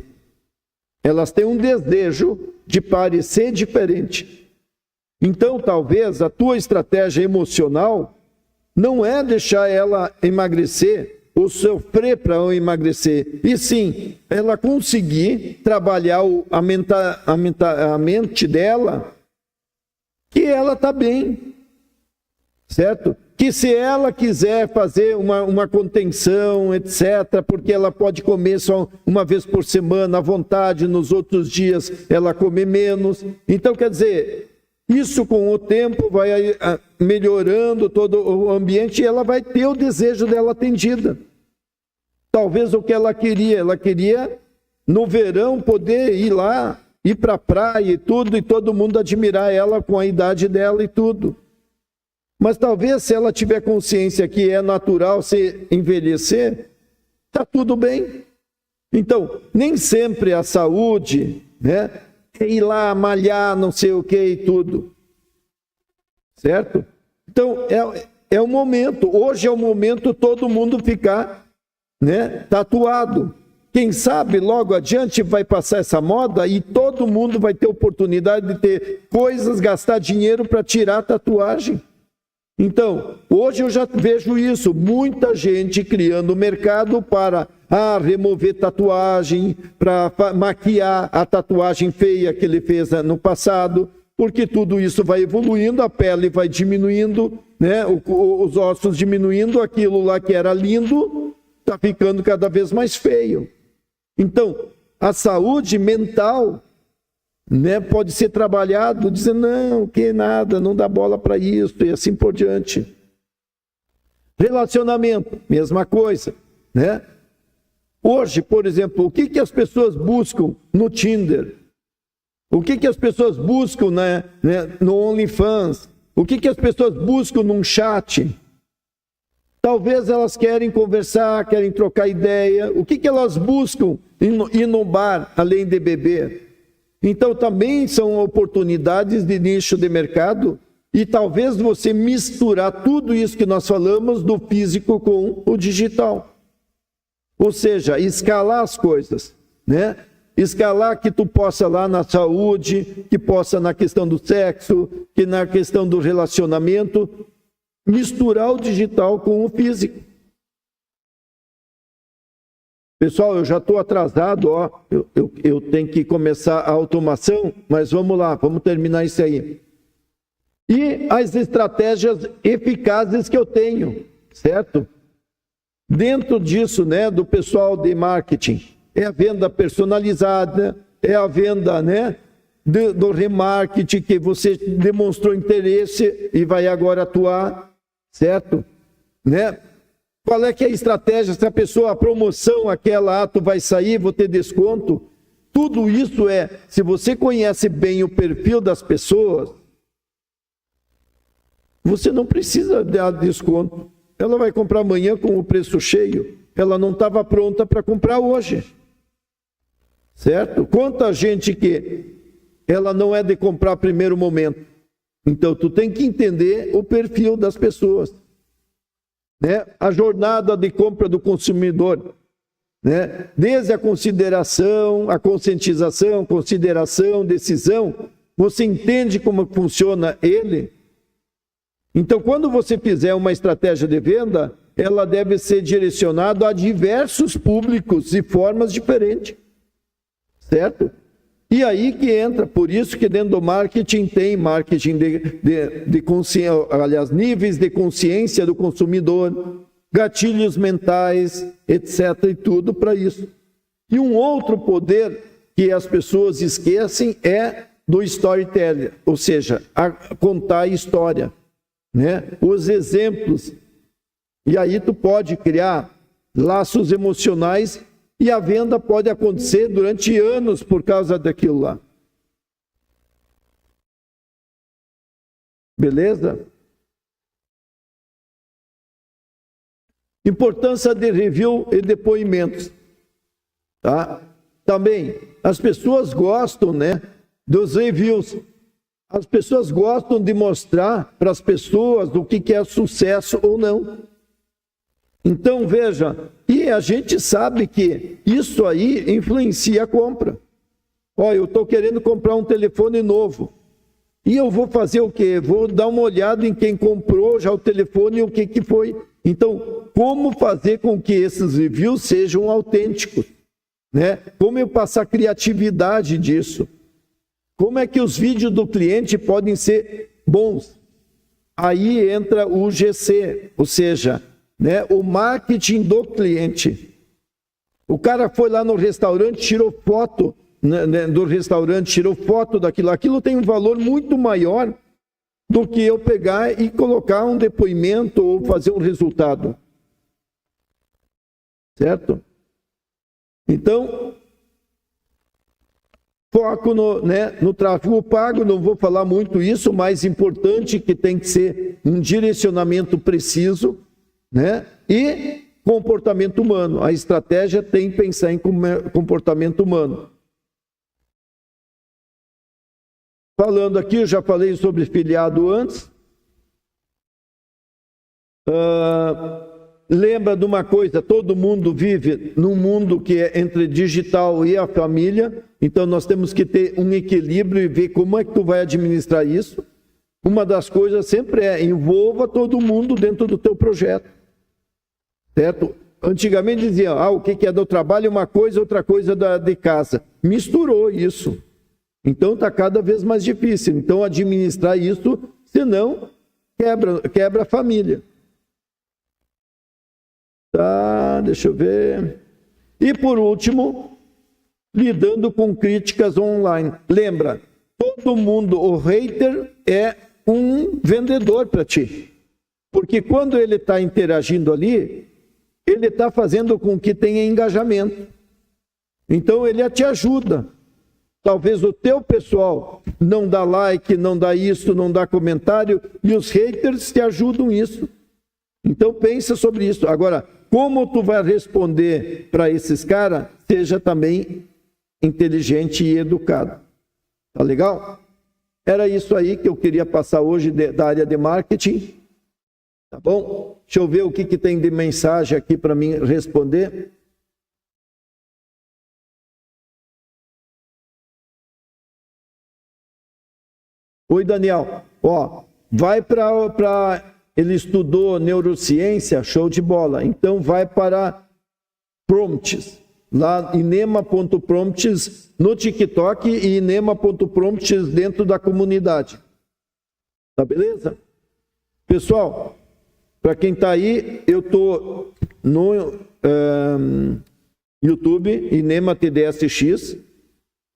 Elas têm um desejo de parecer diferente. Então, talvez a tua estratégia emocional não é deixar ela emagrecer ou sofrer para emagrecer, e sim, ela conseguir trabalhar a mente dela, que ela está bem, certo? Que se ela quiser fazer uma contenção, etc., porque ela pode comer só uma vez por semana à vontade, nos outros dias ela come menos. Então, quer dizer, isso com o tempo vai melhorando todo o ambiente e ela vai ter o desejo dela atendida. Talvez o que ela queria no verão poder ir lá, ir para a praia e tudo, e todo mundo admirar ela com a idade dela e tudo. Mas talvez se ela tiver consciência que é natural se envelhecer, está tudo bem. Então, nem sempre a saúde, né, é ir lá malhar, não sei o que e tudo. Certo? Então, é o momento. Hoje é o momento todo mundo ficar, né, tatuado. Quem sabe logo adiante vai passar essa moda e todo mundo vai ter oportunidade de ter coisas, gastar dinheiro para tirar a tatuagem. Então, hoje eu já vejo isso, muita gente criando mercado para remover tatuagem, para maquiar a tatuagem feia que ele fez no passado, porque tudo isso vai evoluindo, a pele vai diminuindo, né? Os ossos diminuindo, aquilo lá que era lindo está ficando cada vez mais feio. Então, a saúde mental, né, pode ser trabalhado, dizendo, não, que nada, não dá bola para isso, e assim por diante. Relacionamento, mesma coisa, né? Hoje, por exemplo, o que as pessoas buscam no Tinder? O que as pessoas buscam, né, no OnlyFans? O que as pessoas buscam num chat? Talvez elas querem conversar, querem trocar ideia. O que elas buscam ir no bar, além de beber? Então, também são oportunidades de nicho de mercado e talvez você misturar tudo isso que nós falamos do físico com o digital. Ou seja, escalar as coisas, né? Escalar que tu possa lá na saúde, que possa na questão do sexo, que na questão do relacionamento, misturar o digital com o físico. Pessoal, eu já estou atrasado, ó. Eu tenho que começar a automação, mas vamos lá, vamos terminar isso aí. E as estratégias eficazes que eu tenho, certo? Dentro disso, né, do pessoal de marketing, é a venda personalizada, é a venda, né, do remarketing, que você demonstrou interesse e vai agora atuar, certo? Né? Qual é que é a estratégia? Se a pessoa, a promoção, aquela, tu vai sair, vou ter desconto. Tudo isso se você conhece bem o perfil das pessoas, você não precisa dar desconto. Ela vai comprar amanhã com o preço cheio. Ela não estava pronta para comprar hoje. Certo? Quanta gente que ela não é de comprar primeiro momento. Então, tu tem que entender o perfil das pessoas. né? A jornada de compra do consumidor, né? Desde a consideração, a conscientização, consideração, decisão, você entende como funciona ele? Então, quando você fizer uma estratégia de venda, ela deve ser direcionada a diversos públicos e formas diferentes, certo? E aí que entra, por isso que dentro do marketing tem marketing de consciência, aliás, níveis de consciência do consumidor, gatilhos mentais, etc. e tudo para isso. E um outro poder que as pessoas esquecem é do storytelling, ou seja, contar a história, né? Os exemplos. E aí tu pode criar laços emocionais e a venda pode acontecer durante anos por causa daquilo lá. Beleza? Importância de review e depoimentos. Tá? Também, as pessoas gostam, né, dos reviews. As pessoas gostam de mostrar para as pessoas o que é sucesso ou não. Então, veja, e a gente sabe que isso aí influencia a compra. Olha, eu estou querendo comprar um telefone novo. E eu vou fazer o quê? Vou dar uma olhada em quem comprou já o telefone e o que foi. Então, como fazer com que esses reviews sejam autênticos? Né? Como eu passar criatividade disso? Como é que os vídeos do cliente podem ser bons? Aí entra o GC, ou seja, né, o marketing do cliente. O cara foi lá no restaurante, tirou foto, né, do restaurante, tirou foto daquilo. Aquilo tem um valor muito maior do que eu pegar e colocar um depoimento ou fazer um resultado. Certo? Então, foco no tráfego pago, não vou falar muito isso, o mais importante que tem que ser um direcionamento preciso, né? E comportamento humano. A estratégia tem que pensar em comportamento humano. Falando aqui, eu já falei sobre filiado antes. Lembra de uma coisa, todo mundo vive num mundo que é entre digital e a família, então nós temos que ter um equilíbrio e ver como é que tu vai administrar isso. Uma das coisas sempre é, envolva todo mundo dentro do teu projeto, certo? Antigamente dizia, o que é do trabalho uma coisa, outra coisa de casa. Misturou isso. Então está cada vez mais difícil. Então administrar isso, senão quebra a família. Tá, deixa eu ver. E por último, lidando com críticas online. Lembra, todo mundo, o hater é um vendedor para ti. Porque quando ele está interagindo ali, ele está fazendo com que tenha engajamento. Então ele te ajuda. Talvez o teu pessoal não dá like, não dá isso, não dá comentário, e os haters te ajudam isso. Então pensa sobre isso. Agora, como tu vai responder para esses caras, seja também inteligente e educado. Tá legal? Era isso aí que eu queria passar hoje da área de marketing. Tá bom? Deixa eu ver o que tem de mensagem aqui para mim responder. Oi, Daniel. Vai para... Ele estudou neurociência, show de bola. Então vai para prompts, lá inema.prompts no TikTok e inema.prompts dentro da comunidade. Tá beleza? Pessoal, para quem está aí, eu estou no YouTube, Inema TDSX,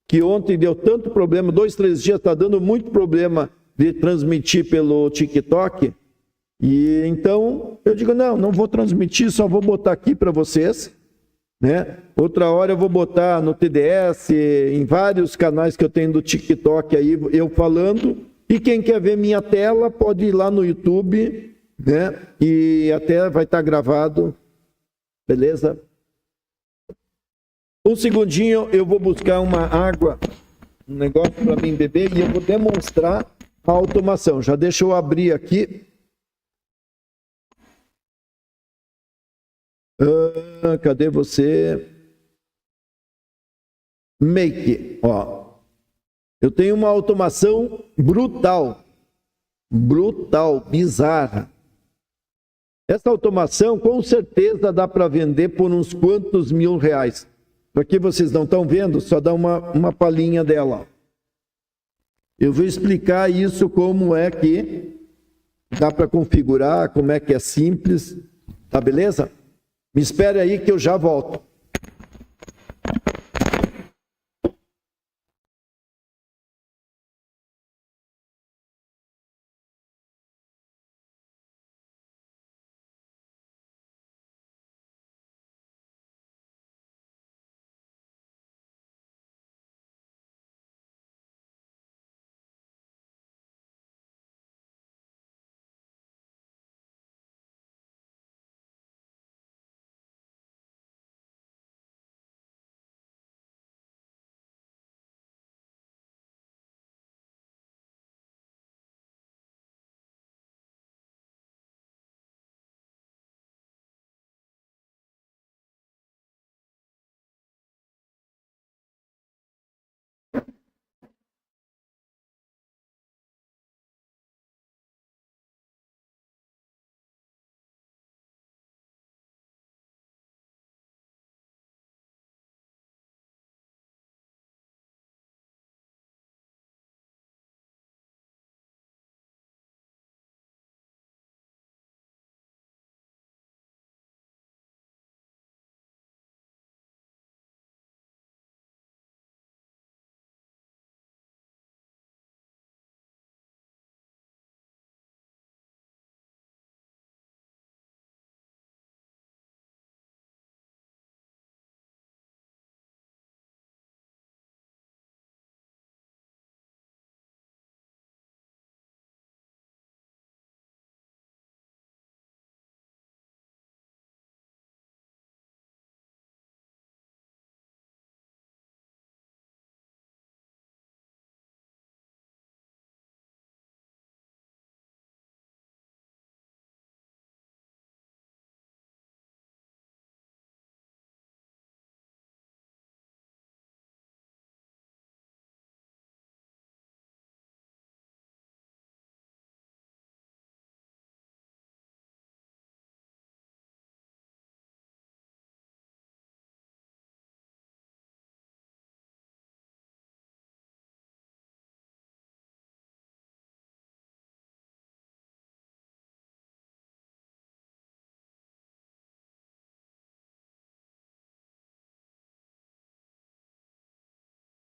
que ontem deu tanto problema, 2, 3 dias está dando muito problema de transmitir pelo TikTok. E então eu digo, não vou transmitir, só vou botar aqui para vocês, né? Outra hora eu vou botar no TDS, em vários canais que eu tenho do TikTok aí, eu falando, e quem quer ver minha tela pode ir lá no YouTube, né? E até vai estar gravado, beleza? Um segundinho, eu vou buscar uma água, um negócio para mim beber, e eu vou demonstrar a automação. Já deixa eu abrir aqui. Cadê você? Make, ó. Eu tenho uma automação brutal, bizarra. Essa automação, com certeza, dá para vender por uns quantos R$1.000. Aqui vocês não estão vendo, só dá uma palhinha dela. Eu vou explicar isso, como é que dá para configurar, como é que é simples, tá beleza? Me espere aí que eu já volto.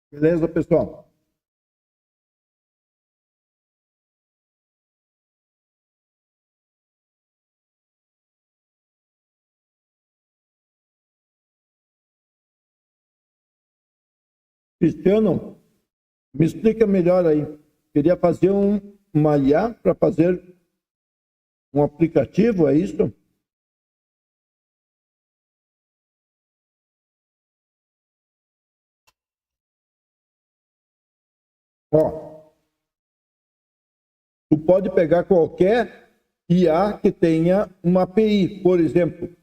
Beleza, pessoal? Cristiano, me explica melhor aí. Queria fazer uma IA para fazer um aplicativo, é isso? Ó, tu pode pegar qualquer IA que tenha uma API, por exemplo.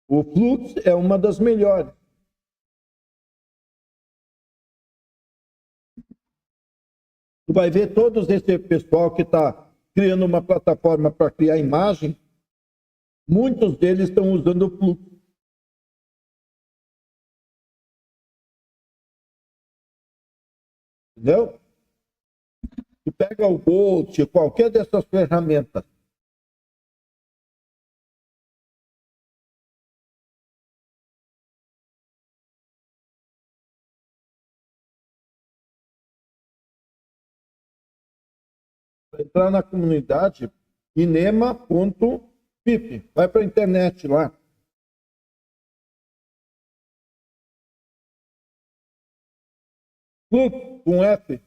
O Flux é uma das melhores. Tu vai ver todos esse pessoal que está criando uma plataforma para criar imagem, muitos deles estão usando o Flux. Entendeu? Tu pega o Bolt, qualquer dessas ferramentas. Entrar na comunidade inema.pip. Vai para a internet lá. Flux com F.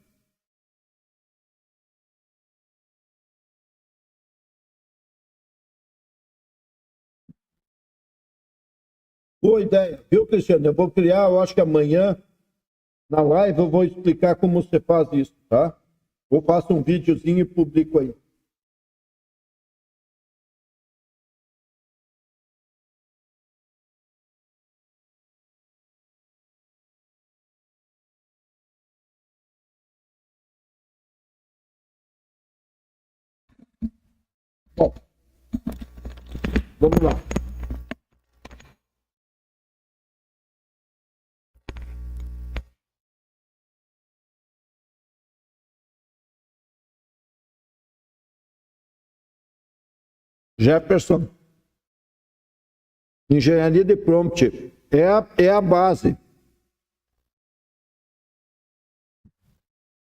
Boa ideia, viu, Cristiano? Eu vou criar, eu acho que amanhã, na live, eu vou explicar como você faz isso, tá? Eu faço um videozinho e publico aí. Bom, vamos lá. Jefferson, engenharia de prompt é a base.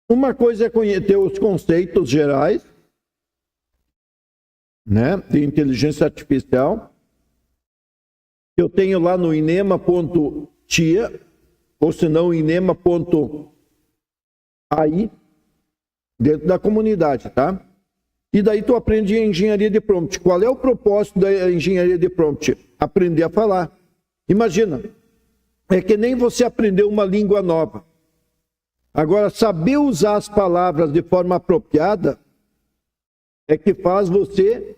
Uma coisa é conhecer os conceitos gerais, né, de inteligência artificial. Eu tenho lá no inema.tia, ou se não, inema.ai, dentro da comunidade, tá? E daí tu aprende engenharia de prompt. Qual é o propósito da engenharia de prompt? Aprender a falar. Imagina, é que nem você aprender uma língua nova. Agora, saber usar as palavras de forma apropriada é que faz você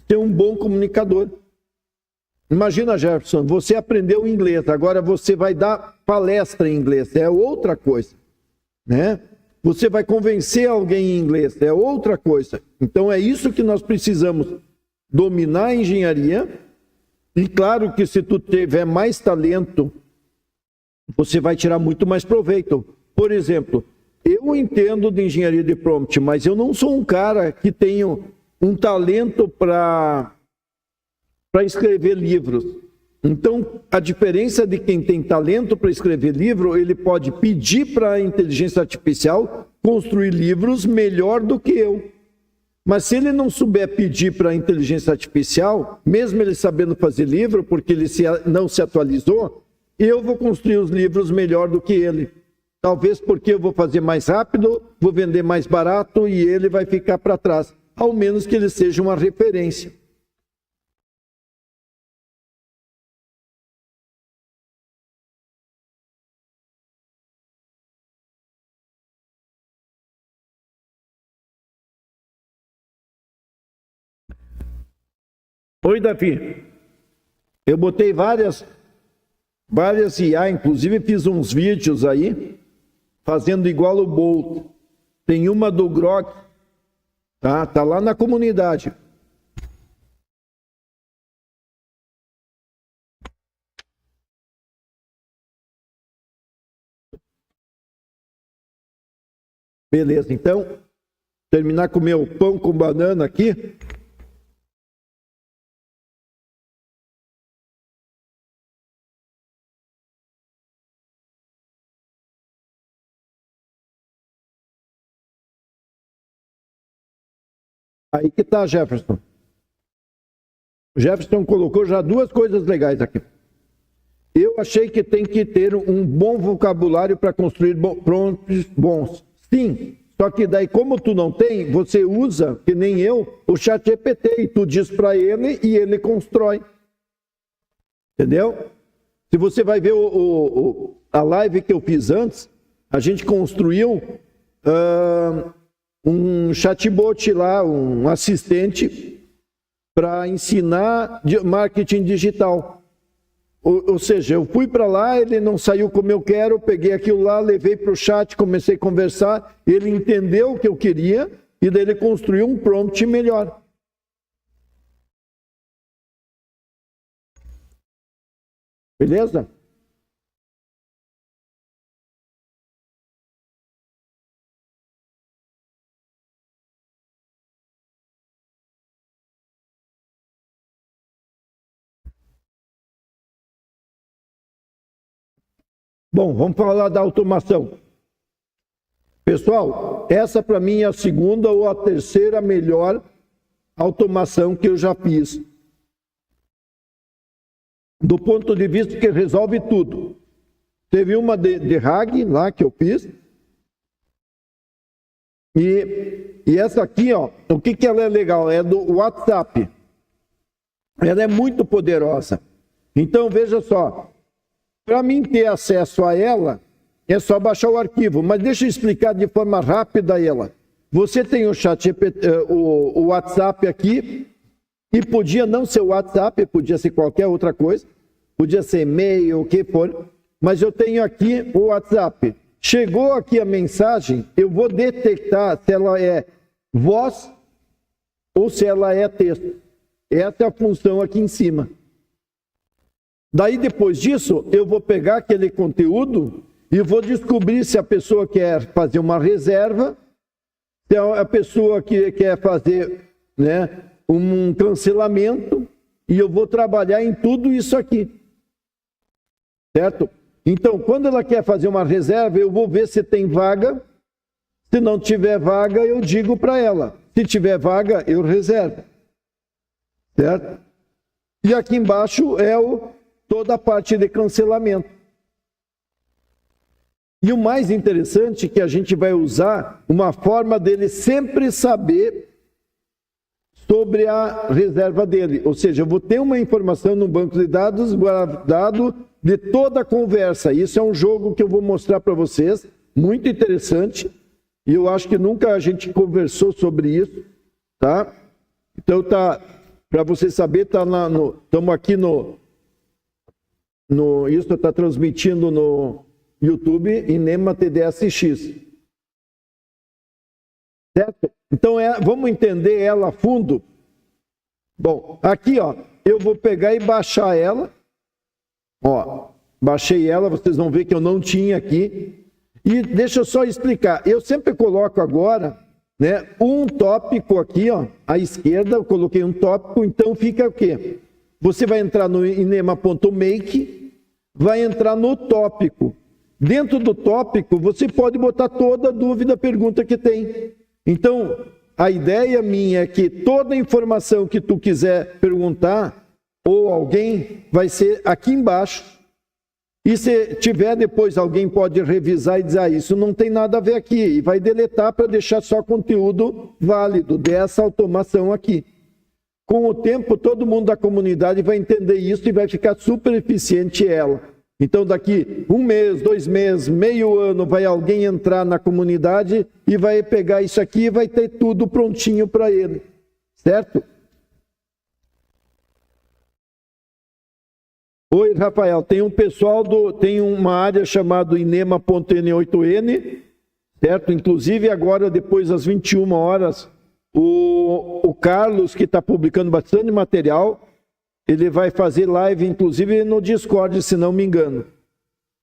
ser um bom comunicador. Imagina, Jefferson, você aprendeu inglês, agora você vai dar palestra em inglês, é outra coisa, né? Você vai convencer alguém em inglês, é outra coisa. Então é isso que nós precisamos, dominar a engenharia. E claro que se tu tiver mais talento, você vai tirar muito mais proveito. Por exemplo, eu entendo de engenharia de prompt, mas eu não sou um cara que tenho um talento para escrever livros. Então, a diferença de quem tem talento para escrever livro, ele pode pedir para a inteligência artificial construir livros melhor do que eu. Mas se ele não souber pedir para a inteligência artificial, mesmo ele sabendo fazer livro, porque ele não se atualizou, eu vou construir os livros melhor do que ele. Talvez porque eu vou fazer mais rápido, vou vender mais barato e ele vai ficar para trás. Ao menos que ele seja uma referência. Oi, Davi. Eu botei várias IA, inclusive fiz uns vídeos aí, fazendo igual o Bolt. Tem uma do Grok, tá lá na comunidade. Beleza, então, terminar com o meu pão com banana aqui. Aí que tá, Jefferson. O Jefferson colocou já duas coisas legais aqui. Eu achei que tem que ter um bom vocabulário para construir prompts bons. Sim, só que daí como tu não tem, você usa, que nem eu, o ChatGPT, e tu diz para ele e ele constrói. Entendeu? Se você vai ver a live que eu fiz antes, a gente construiu um chatbot lá, um assistente para ensinar marketing digital. Ou seja, eu fui para lá, ele não saiu como eu quero, peguei aquilo lá, levei para o chat, comecei a conversar, ele entendeu o que eu queria e daí ele construiu um prompt melhor. Beleza? Bom, vamos falar da automação. Pessoal, essa para mim é a segunda ou a terceira melhor automação que eu já fiz. Do ponto de vista que resolve tudo. Teve uma de RAG lá que eu fiz. E essa aqui, ó, o que ela é legal? É do WhatsApp. Ela é muito poderosa. Então, veja só. Para mim ter acesso a ela, é só baixar o arquivo. Mas deixa eu explicar de forma rápida ela. Você tem o o WhatsApp aqui, e podia não ser o WhatsApp, podia ser qualquer outra coisa, podia ser e-mail, o que for, mas eu tenho aqui o WhatsApp. Chegou aqui a mensagem, eu vou detectar se ela é voz ou se ela é texto. Essa é a função aqui em cima. Daí, depois disso, eu vou pegar aquele conteúdo e vou descobrir se a pessoa quer fazer uma reserva, se a pessoa que quer fazer, né, um cancelamento, e eu vou trabalhar em tudo isso aqui. Certo? Então, quando ela quer fazer uma reserva, eu vou ver se tem vaga. Se não tiver vaga, eu digo para ela. Se tiver vaga, eu reservo. Certo? E aqui embaixo é toda a parte de cancelamento. E o mais interessante é que a gente vai usar uma forma dele sempre saber sobre a reserva dele. Ou seja, eu vou ter uma informação no banco de dados guardado de toda a conversa. Isso é um jogo que eu vou mostrar para vocês, muito interessante. E eu acho que nunca a gente conversou sobre isso, tá? Então tá, para você saber, tá estamos aqui isso está transmitindo no YouTube, Inema TDSX. Certo? Então, vamos entender ela a fundo? Bom, aqui, ó, eu vou pegar e baixar ela. Ó, baixei ela, vocês vão ver que eu não tinha aqui. E deixa eu só explicar. Eu sempre coloco agora, né, um tópico aqui, ó, à esquerda, eu coloquei um tópico, então fica o quê? Você vai entrar no inema.make, vai entrar no tópico. Dentro do tópico, você pode botar toda dúvida, pergunta que tem. Então, a ideia minha é que toda informação que tu quiser perguntar, ou alguém, vai ser aqui embaixo. E se tiver depois, alguém pode revisar e dizer, isso não tem nada a ver aqui, e vai deletar para deixar só conteúdo válido dessa automação aqui. Com o tempo, todo mundo da comunidade vai entender isso e vai ficar super eficiente ela. Então, daqui 1 mês, 2 meses, meio ano, vai alguém entrar na comunidade e vai pegar isso aqui e vai ter tudo prontinho para ele. Certo? Oi, Rafael. Tem um pessoal tem uma área chamada inema.n8n, certo? Inclusive, agora, depois das 21 horas, o Carlos, que está publicando bastante material, ele vai fazer live, inclusive, no Discord, se não me engano.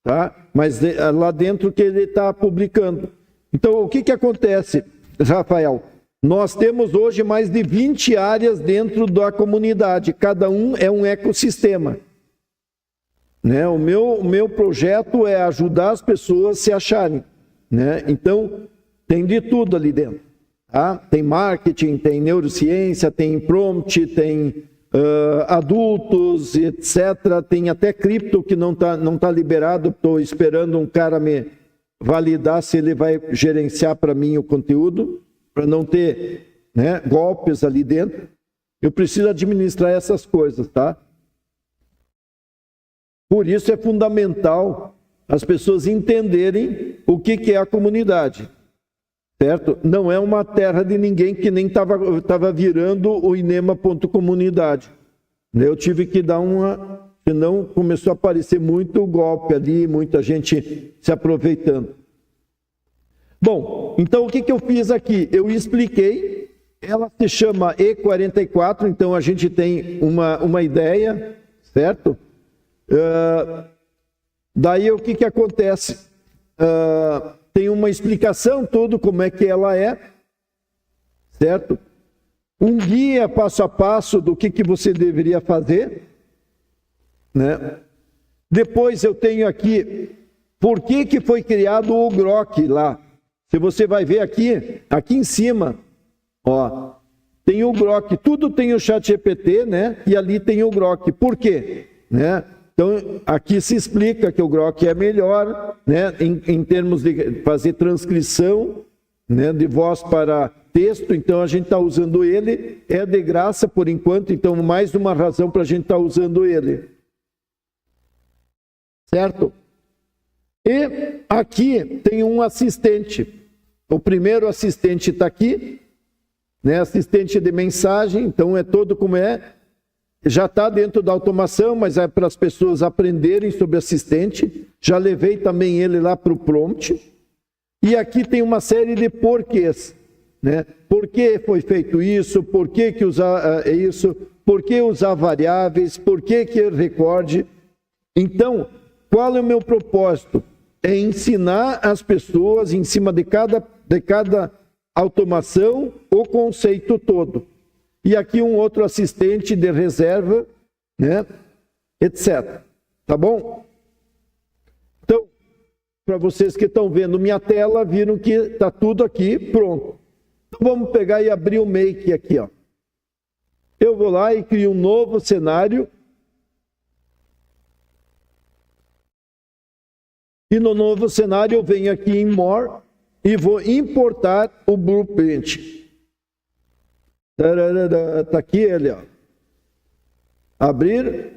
Tá? Mas lá dentro que ele está publicando. Então, o que acontece, Rafael? Nós temos hoje mais de 20 áreas dentro da comunidade. Cada um é um ecossistema. Né? O meu projeto é ajudar as pessoas a se acharem. Né? Então, tem de tudo ali dentro. Tá? Tem marketing, tem neurociência, tem prompt, tem adultos, etc. Tem até cripto que não tá liberado. Estou esperando um cara me validar se ele vai gerenciar para mim o conteúdo, para não ter, né, golpes ali dentro. Eu preciso administrar essas coisas, tá? Por isso é fundamental as pessoas entenderem o que é a comunidade. Certo? Não é uma terra de ninguém, que nem estava virando o inema.comunidade. Eu tive que dar senão começou a aparecer muito golpe ali, muita gente se aproveitando. Bom, então o que eu fiz aqui? Eu expliquei, ela se chama E44, então a gente tem uma ideia, certo? Daí o que acontece? Tem uma explicação toda como é que ela é, certo? Um guia passo a passo do que você deveria fazer, né? Depois eu tenho aqui, por que foi criado o Grok lá? Se você vai ver aqui em cima, ó, tem o Grok, tudo tem o ChatGPT, né? E ali tem o Grok. Por quê? Né? Então, aqui se explica que o Grok é melhor, né, em termos de fazer transcrição, né, de voz para texto. Então, a gente está usando ele, é de graça por enquanto, então mais uma razão para a gente estar usando ele. Certo? E aqui tem um assistente. O primeiro assistente está aqui, né, assistente de mensagem, então é todo como é. Já está dentro da automação, mas é para as pessoas aprenderem sobre assistente. Já levei também ele lá para o prompt. E aqui tem uma série de porquês. né? Por que foi feito isso? Por que usar isso? Por que usar variáveis? Por que recorde? Então, qual é o meu propósito? É ensinar as pessoas, em cima de cada automação, o conceito todo. E aqui um outro assistente de reserva, né? Etc. Tá bom? Então, para vocês que estão vendo minha tela, viram que está tudo aqui pronto. Então, vamos pegar e abrir o Make aqui, ó. Eu vou lá e crio um novo cenário. E no novo cenário eu venho aqui em More e vou importar o Blueprint. Está aqui ele, ó. Abrir.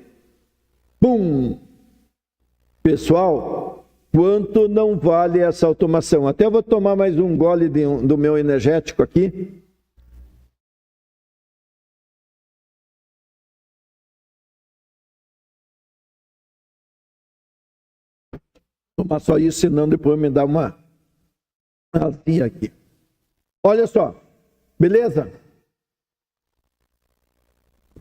Pum! Pessoal, quanto não vale essa automação? Até vou tomar mais um gole do meu energético aqui. Tomar só isso, senão depois me dá uma azia aqui. Olha só, beleza?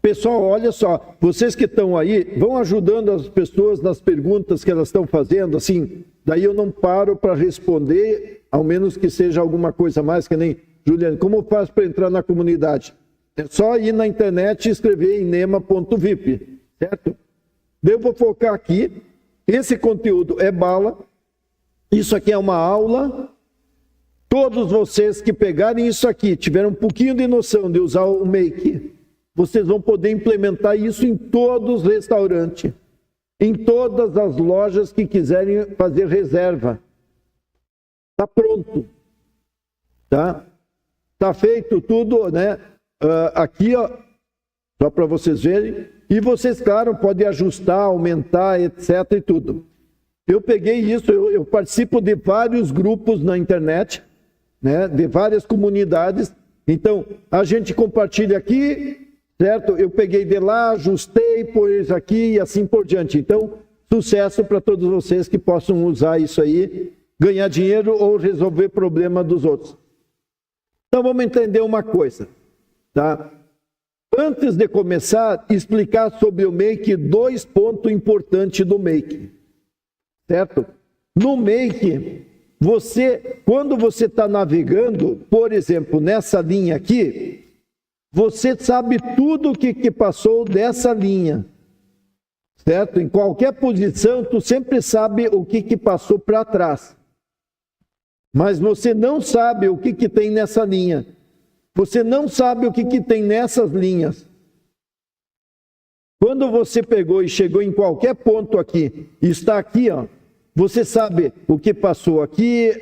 Pessoal, olha só, vocês que estão aí, vão ajudando as pessoas nas perguntas que elas estão fazendo, assim, daí eu não paro para responder, ao menos que seja alguma coisa mais, que nem, Juliane, como faz para entrar na comunidade? É só ir na internet e escrever inema.vip, certo? Eu vou focar aqui, esse conteúdo é bala, isso aqui é uma aula, todos vocês que pegarem isso aqui, tiveram um pouquinho de noção de usar o Make, vocês vão poder implementar isso em todos os restaurantes, em todas as lojas que quiserem fazer reserva. Está pronto. Tá? Tá feito tudo, né? Aqui, ó, só para vocês verem. E vocês, claro, podem ajustar, aumentar, etc. e tudo. Eu peguei isso, eu participo de vários grupos na internet, né? De várias comunidades. Então, a gente compartilha aqui, certo? Eu peguei de lá, ajustei, pus aqui e assim por diante. Então, sucesso para todos vocês que possam usar isso aí, ganhar dinheiro ou resolver problema dos outros. Então, vamos entender uma coisa, tá? Antes de começar, explicar sobre o Make, 2 pontos importantes do Make, certo? No Make, quando você está navegando, por exemplo, nessa linha aqui, você sabe tudo o que passou dessa linha, certo? Em qualquer posição, tu sempre sabe o que passou para trás. Mas você não sabe o que tem nessa linha. Você não sabe o que tem nessas linhas. Quando você pegou e chegou em qualquer ponto aqui, e está aqui, ó, você sabe o que passou aqui,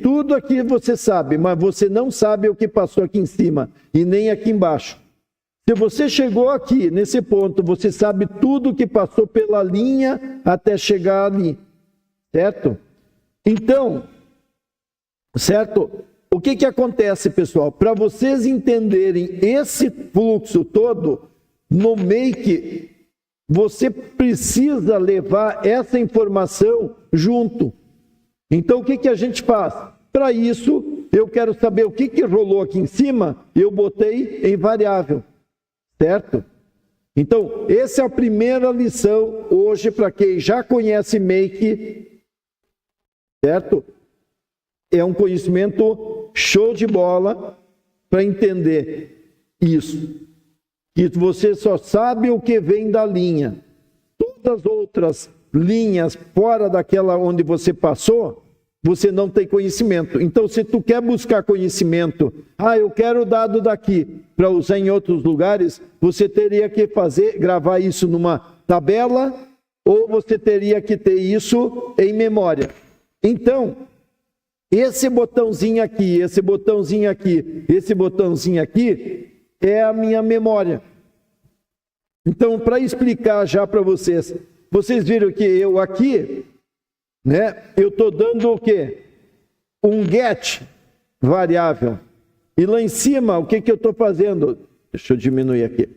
tudo aqui você sabe, mas você não sabe o que passou aqui em cima e nem aqui embaixo. Se você chegou aqui, nesse ponto, você sabe tudo o que passou pela linha até chegar ali, certo? Então, certo? O que acontece, pessoal? Para vocês entenderem esse fluxo todo, no Make, você precisa levar essa informação junto. Então, o que a gente faz? Para isso, eu quero saber o que rolou aqui em cima, eu botei em variável, certo? Então, essa é a primeira lição hoje para quem já conhece Make, certo? É um conhecimento show de bola para entender isso. Que você só sabe o que vem da linha. Todas as outras linhas fora daquela onde você passou, você não tem conhecimento. Então, se tu quer buscar conhecimento, eu quero o dado daqui para usar em outros lugares, você teria que gravar isso numa tabela, ou você teria que ter isso em memória. Então, esse botãozinho aqui, esse botãozinho aqui, esse botãozinho aqui, é a minha memória. Então, para explicar já para vocês, vocês viram que eu aqui, né, eu estou dando o quê? Um get variável. E lá em cima, o que eu estou fazendo? Deixa eu diminuir aqui.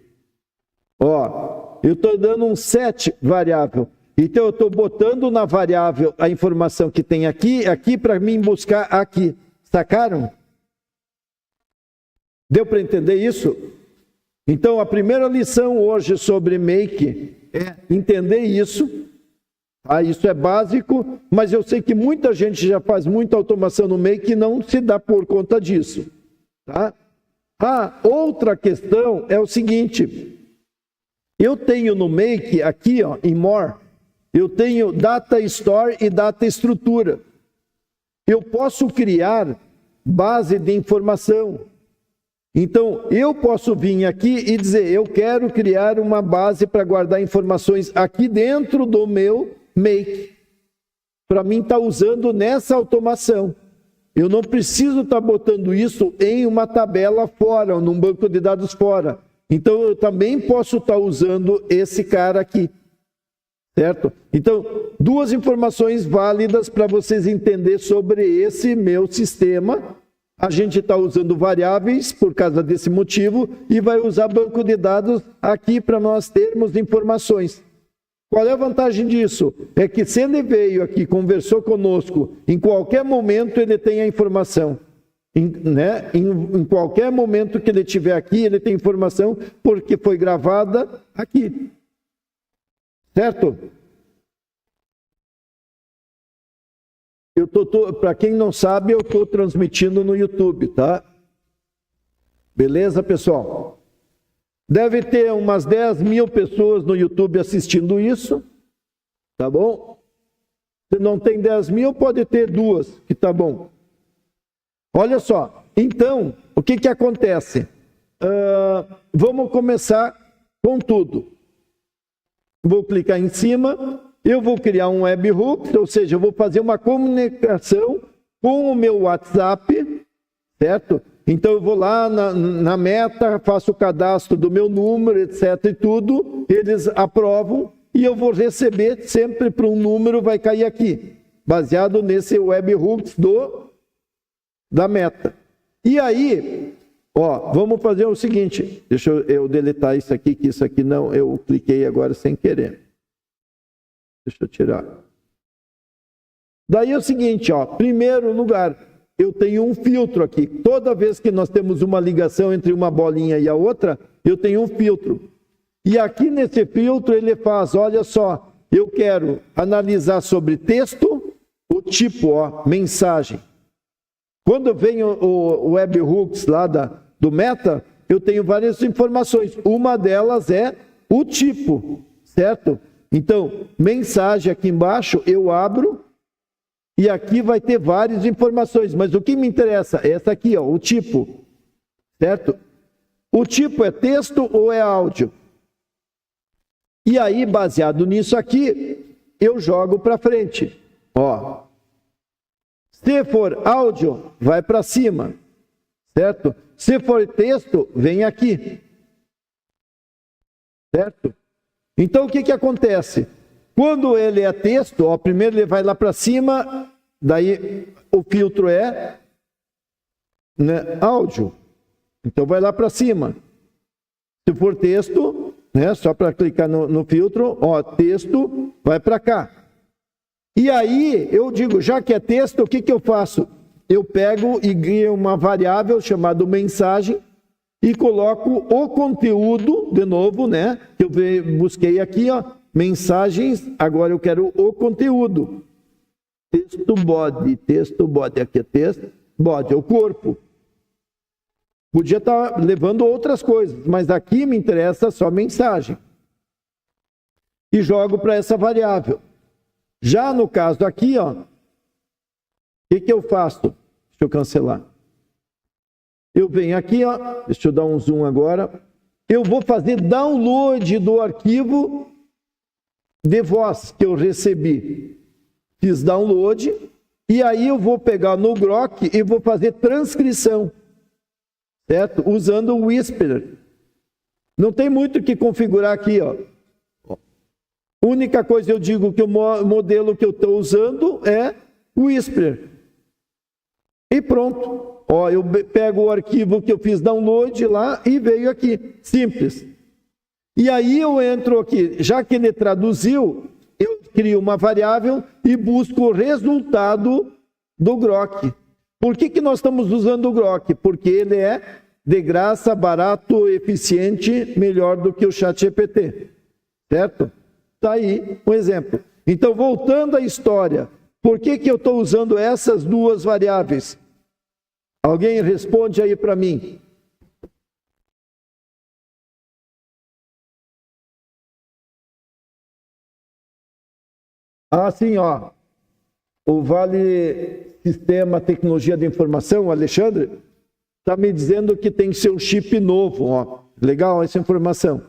Ó, eu estou dando um set variável. Então, eu estou botando na variável a informação que tem aqui para mim buscar aqui, Sacaram? Deu para entender isso? Então, a primeira lição hoje sobre Make é entender isso. Isso é básico, mas eu sei que muita gente já faz muita automação no Make e não se dá por conta disso. Tá? Outra questão é o seguinte. Eu tenho no Make, aqui ó, em More, eu tenho Data Store e Data Estrutura. Eu posso criar base de informação. Então, eu posso vir aqui e dizer, eu quero criar uma base para guardar informações aqui dentro do meu Make. Para mim estar usando nessa automação. Eu não preciso estar botando isso em uma tabela fora, ou num banco de dados fora. Então, eu também posso estar usando esse cara aqui. Certo? Então, duas informações válidas para vocês entenderem sobre esse meu sistema. A gente está usando variáveis por causa desse motivo e vai usar banco de dados aqui para nós termos informações. Qual é a vantagem disso? É que se ele veio aqui, conversou conosco, em qualquer momento ele tem a informação. Em qualquer momento que ele estiver aqui, ele tem informação porque foi gravada aqui. Certo? Para quem não sabe, eu estou transmitindo no YouTube, tá? Beleza, pessoal? Deve ter umas 10 mil pessoas no YouTube assistindo isso, tá bom? Se não tem 10 mil, pode ter 2, que tá bom. Olha só, então, o que acontece? Vamos começar com tudo. Vou clicar em cima, eu vou criar um webhook, ou seja, eu vou fazer uma comunicação com o meu WhatsApp, certo? Então eu vou lá na Meta, faço o cadastro do meu número, etc. e tudo, eles aprovam e eu vou receber sempre para um número, vai cair aqui, baseado nesse webhooks da Meta. E aí, ó, vamos fazer o seguinte, deixa eu deletar isso aqui, que isso aqui não, eu cliquei agora sem querer. Deixa eu tirar. Daí é o seguinte, ó, primeiro lugar, eu tenho um filtro aqui. Toda vez que nós temos uma ligação entre uma bolinha e a outra, eu tenho um filtro. E aqui nesse filtro ele faz, olha só, eu quero analisar sobre texto, o tipo, ó, mensagem. Quando vem o webhooks lá do Meta, eu tenho várias informações. Uma delas é o tipo, certo? Então, mensagem aqui embaixo, eu abro e aqui vai ter várias informações. Mas o que me interessa é essa aqui, ó, o tipo, certo? O tipo é texto ou é áudio? E aí, baseado nisso aqui, eu jogo para frente. Ó, se for áudio, vai para cima, certo? Se for texto, vem aqui, certo? Então, o que acontece? Quando ele é texto, ó, primeiro ele vai lá para cima, daí o filtro é áudio. Então, vai lá para cima. Se for texto, só para clicar no filtro, ó, texto, vai para cá. E aí, eu digo, já que é texto, o que eu faço? Eu pego e crio uma variável chamada mensagem, e coloco o conteúdo, de novo, que eu busquei aqui, ó, mensagens, agora eu quero o conteúdo. Texto body, aqui é texto, body, é o corpo. Podia estar levando outras coisas, mas aqui me interessa só mensagem. E jogo para essa variável. Já no caso aqui, ó, o que eu faço? Deixa eu cancelar. Eu venho aqui, ó, deixa eu dar um zoom agora. Eu vou fazer download do arquivo de voz que eu recebi. Fiz download e aí eu vou pegar no Grok e vou fazer transcrição, certo? Usando o Whisper. Não tem muito o que configurar aqui, ó. Única coisa eu digo que o modelo que eu estou usando é o Whisper. E pronto. Ó, eu pego o arquivo que eu fiz download lá e veio aqui. Simples. E aí eu entro aqui. Já que ele traduziu, eu crio uma variável e busco o resultado do Grok. Por que nós estamos usando o Grok? Porque ele é de graça, barato, eficiente, melhor do que o ChatGPT. Certo? Está aí um exemplo. Então, voltando à história, por que eu estou usando essas duas variáveis? Alguém responde aí para mim. Ah, sim, ó. O Vale Sistema Tecnologia de Informação, o Alexandre, está me dizendo que tem seu chip novo, ó. Legal essa informação.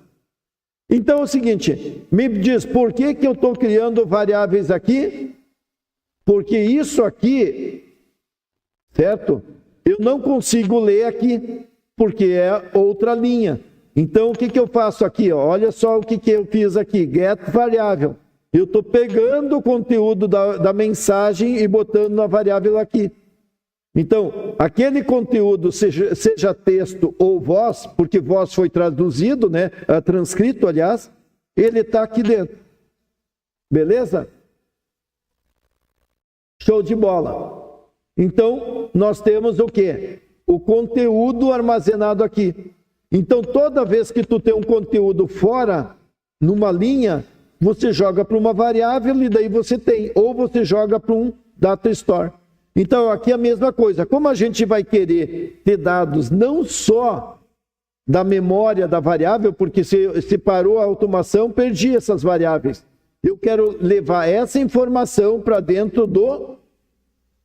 Então é o seguinte, me diz, por que eu estou criando variáveis aqui? Porque isso aqui, certo? Eu não consigo ler aqui, porque é outra linha. Então o que eu faço aqui? Ó? Olha só o que eu fiz aqui, get variável. Eu estou pegando o conteúdo da mensagem e botando na variável aqui. Então, aquele conteúdo, seja texto ou voz, porque voz foi traduzido, né, transcrito, aliás, ele está aqui dentro. Beleza? Show de bola. Então, nós temos o quê? O conteúdo armazenado aqui. Então, toda vez que tu tem um conteúdo fora, numa linha, você joga para uma variável e daí você tem. Ou você joga para um data store. Então, aqui é a mesma coisa. Como a gente vai querer ter dados não só da memória da variável, porque se parou a automação, perdi essas variáveis. Eu quero levar essa informação para dentro do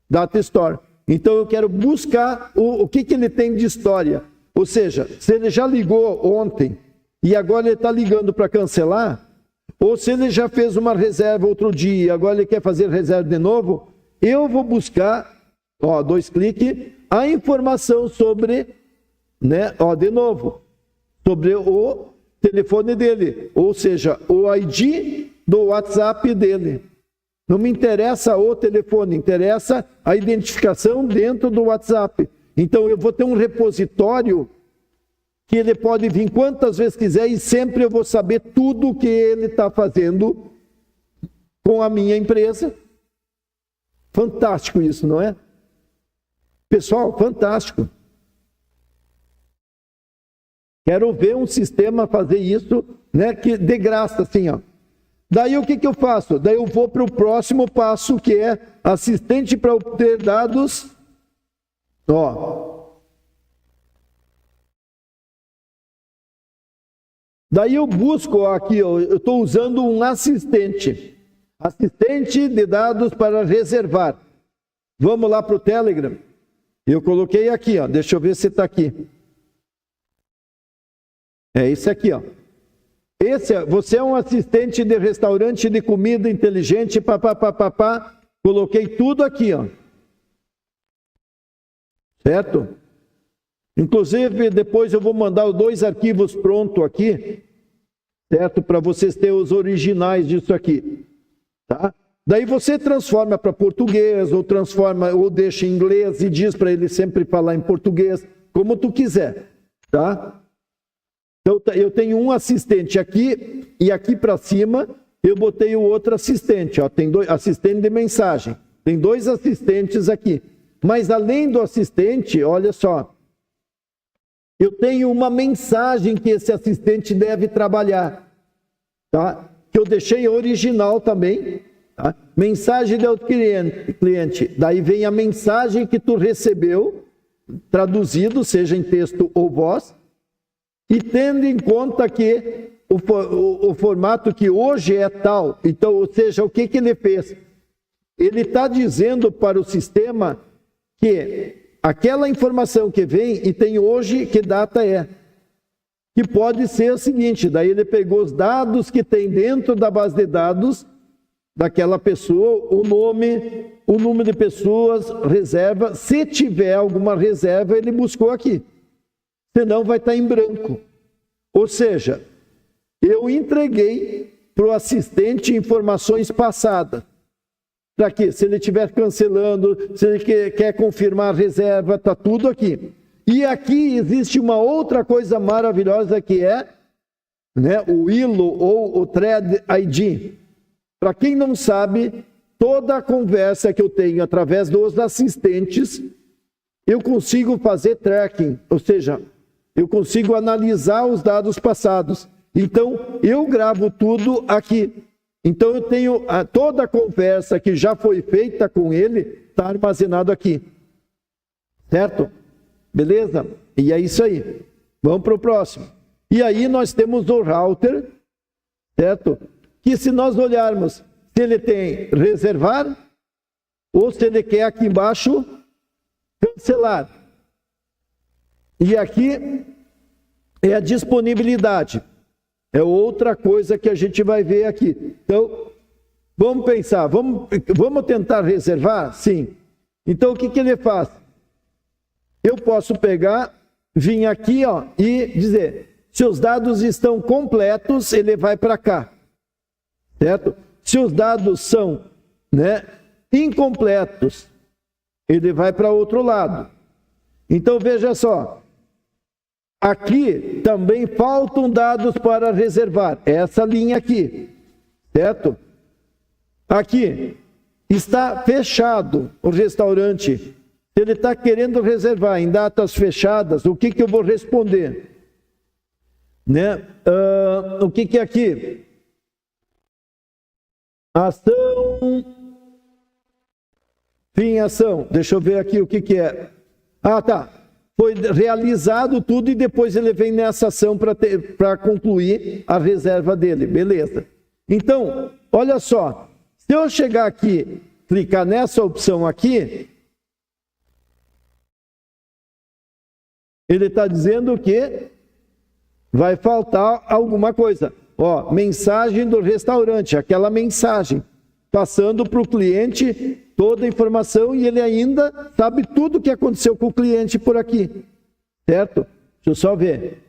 data store. Então, eu quero buscar o que ele tem de história. Ou seja, se ele já ligou ontem e agora ele está ligando para cancelar, ou se ele já fez uma reserva outro dia e agora ele quer fazer reserva de novo, eu vou buscar, ó, 2 cliques, a informação sobre, né, ó, de novo, sobre o telefone dele, ou seja, o ID do WhatsApp dele. Não me interessa o telefone, interessa a identificação dentro do WhatsApp. Então eu vou ter um repositório que ele pode vir quantas vezes quiser e sempre eu vou saber tudo o que ele está fazendo com a minha empresa. Fantástico isso, não é? Pessoal, fantástico. Quero ver um sistema fazer isso, né, que de graça, assim, ó. Daí o que eu faço? Daí eu vou para o próximo passo, que é assistente para obter dados. Ó. Daí eu busco aqui, ó, eu estou usando um assistente. Assistente de dados para reservar. Vamos lá para o Telegram. Eu coloquei aqui, ó. Deixa eu ver se está aqui. É esse aqui, ó. Você é um assistente de restaurante de comida inteligente, papapá. Coloquei tudo aqui, ó. Certo? Inclusive, depois eu vou mandar os 2 arquivos prontos aqui, certo? Para vocês terem os originais disso aqui, tá? Daí você transforma para português, ou transforma, ou deixa em inglês e diz para ele sempre falar em português, como tu quiser, tá? Então, eu tenho um assistente aqui, e aqui para cima eu botei o outro assistente, ó. Tem 2 assistentes de mensagem, tem 2 assistentes aqui. Mas além do assistente, olha só, eu tenho uma mensagem que esse assistente deve trabalhar, tá? Que eu deixei original também, tá? Mensagem do cliente. Daí vem a mensagem que tu recebeu, traduzido, seja em texto ou voz, e tendo em conta que o formato que hoje é tal, então, ou seja, o que ele fez? Ele está dizendo para o sistema que aquela informação que vem e tem hoje, que data é? Que pode ser o seguinte, daí ele pegou os dados que tem dentro da base de dados daquela pessoa, o nome, o número de pessoas, reserva. Se tiver alguma reserva, ele buscou aqui. Senão vai estar em branco. Ou seja, eu entreguei para o assistente informações passadas. Para quê? Se ele estiver cancelando, se ele quer confirmar a reserva, está tudo aqui. E aqui existe uma outra coisa maravilhosa que é, né, o ILO ou o Thread ID. Para quem não sabe, toda a conversa que eu tenho através dos assistentes, eu consigo fazer tracking, ou seja, eu consigo analisar os dados passados. Então, eu gravo tudo aqui. Então, eu tenho toda a conversa que já foi feita com ele, está armazenado aqui. Certo? Beleza? E é isso aí. Vamos para o próximo. E aí nós temos o router, certo? Que se nós olharmos, se ele tem reservar, ou se ele quer aqui embaixo cancelar. E aqui é a disponibilidade. É outra coisa que a gente vai ver aqui. Então, vamos pensar, vamos tentar reservar? Sim. Então, o que ele faz? Eu posso pegar, vir aqui e dizer, se os dados estão completos, ele vai para cá. Certo? Se os dados são incompletos, ele vai para outro lado. Então, veja só. Aqui também faltam dados para reservar. Essa linha aqui. Certo? Aqui está fechado o restaurante. Se ele está querendo reservar em datas fechadas, o que eu vou responder? O que é aqui? Ação. Fim, ação. Deixa eu ver aqui o que é. Ah, tá. Foi realizado tudo e depois ele vem nessa ação para concluir a reserva dele. Beleza. Então, olha só. Se eu chegar aqui, clicar nessa opção aqui, ele está dizendo que vai faltar alguma coisa. Ó, mensagem do restaurante, aquela mensagem, passando para o cliente toda a informação e ele ainda sabe tudo o que aconteceu com o cliente por aqui. Certo? Deixa eu só ver.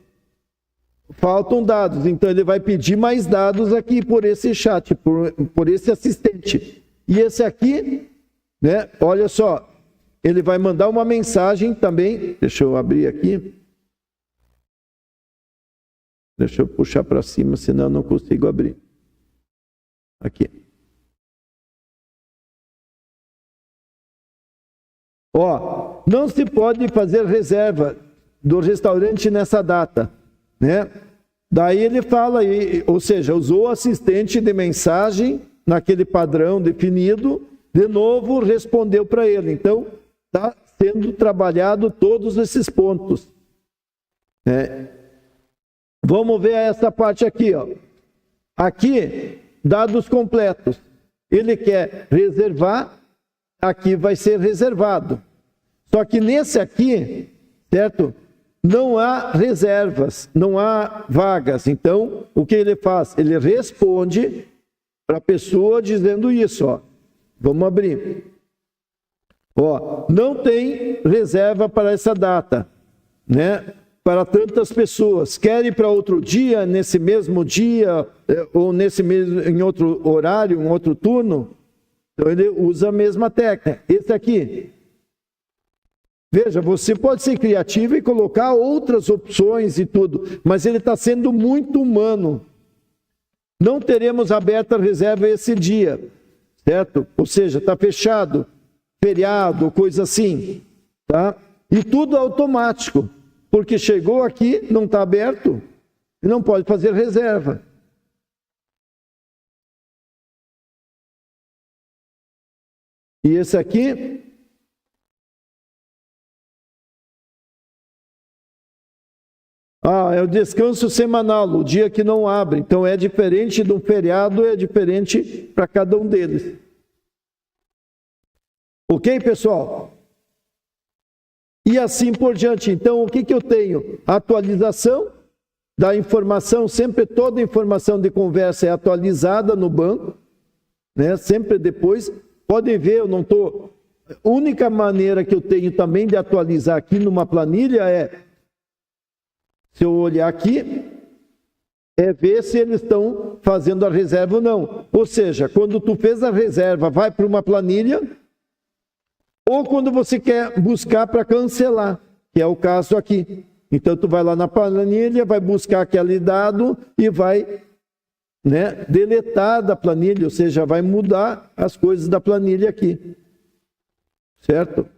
Faltam dados, então ele vai pedir mais dados aqui por esse chat, por esse assistente. E esse aqui, olha só, ele vai mandar uma mensagem também. Deixa eu abrir aqui. Deixa eu puxar para cima, senão eu não consigo abrir. Aqui. Ó, não se pode fazer reserva do restaurante nessa data, Daí ele fala, ou seja, usou o assistente de mensagem naquele padrão definido, de novo respondeu para ele. Então, está sendo trabalhado todos esses pontos. Vamos ver essa parte aqui, ó. Aqui, dados completos. Ele quer reservar, aqui vai ser reservado. Só que nesse aqui, certo? Não há reservas, não há vagas. Então, o que ele faz? Ele responde para a pessoa dizendo isso, ó. Vamos abrir. Ó, não tem reserva para essa data, para tantas pessoas. Querem para outro dia, nesse mesmo dia, ou em outro horário, em outro turno? Então ele usa a mesma técnica. Esse aqui. Veja, você pode ser criativo e colocar outras opções e tudo, mas ele está sendo muito humano. Não teremos aberta a reserva esse dia, certo? Ou seja, está fechado, feriado, coisa assim, tá? E tudo automático, porque chegou aqui, não está aberto, e não pode fazer reserva. E esse aqui... Ah, é o descanso semanal, o dia que não abre. Então é diferente de um feriado, é diferente para cada um deles. Ok, pessoal? E assim por diante. Então, o que eu tenho? Atualização da informação, sempre toda a informação de conversa é atualizada no banco, sempre depois. Podem ver, eu não estou... A única maneira que eu tenho também de atualizar aqui numa planilha é... Se eu olhar aqui, é ver se eles estão fazendo a reserva ou não. Ou seja, quando tu fez a reserva, vai para uma planilha, ou quando você quer buscar para cancelar, que é o caso aqui. Então, tu vai lá na planilha, vai buscar aquele dado e vai deletar da planilha, ou seja, vai mudar as coisas da planilha aqui. Certo?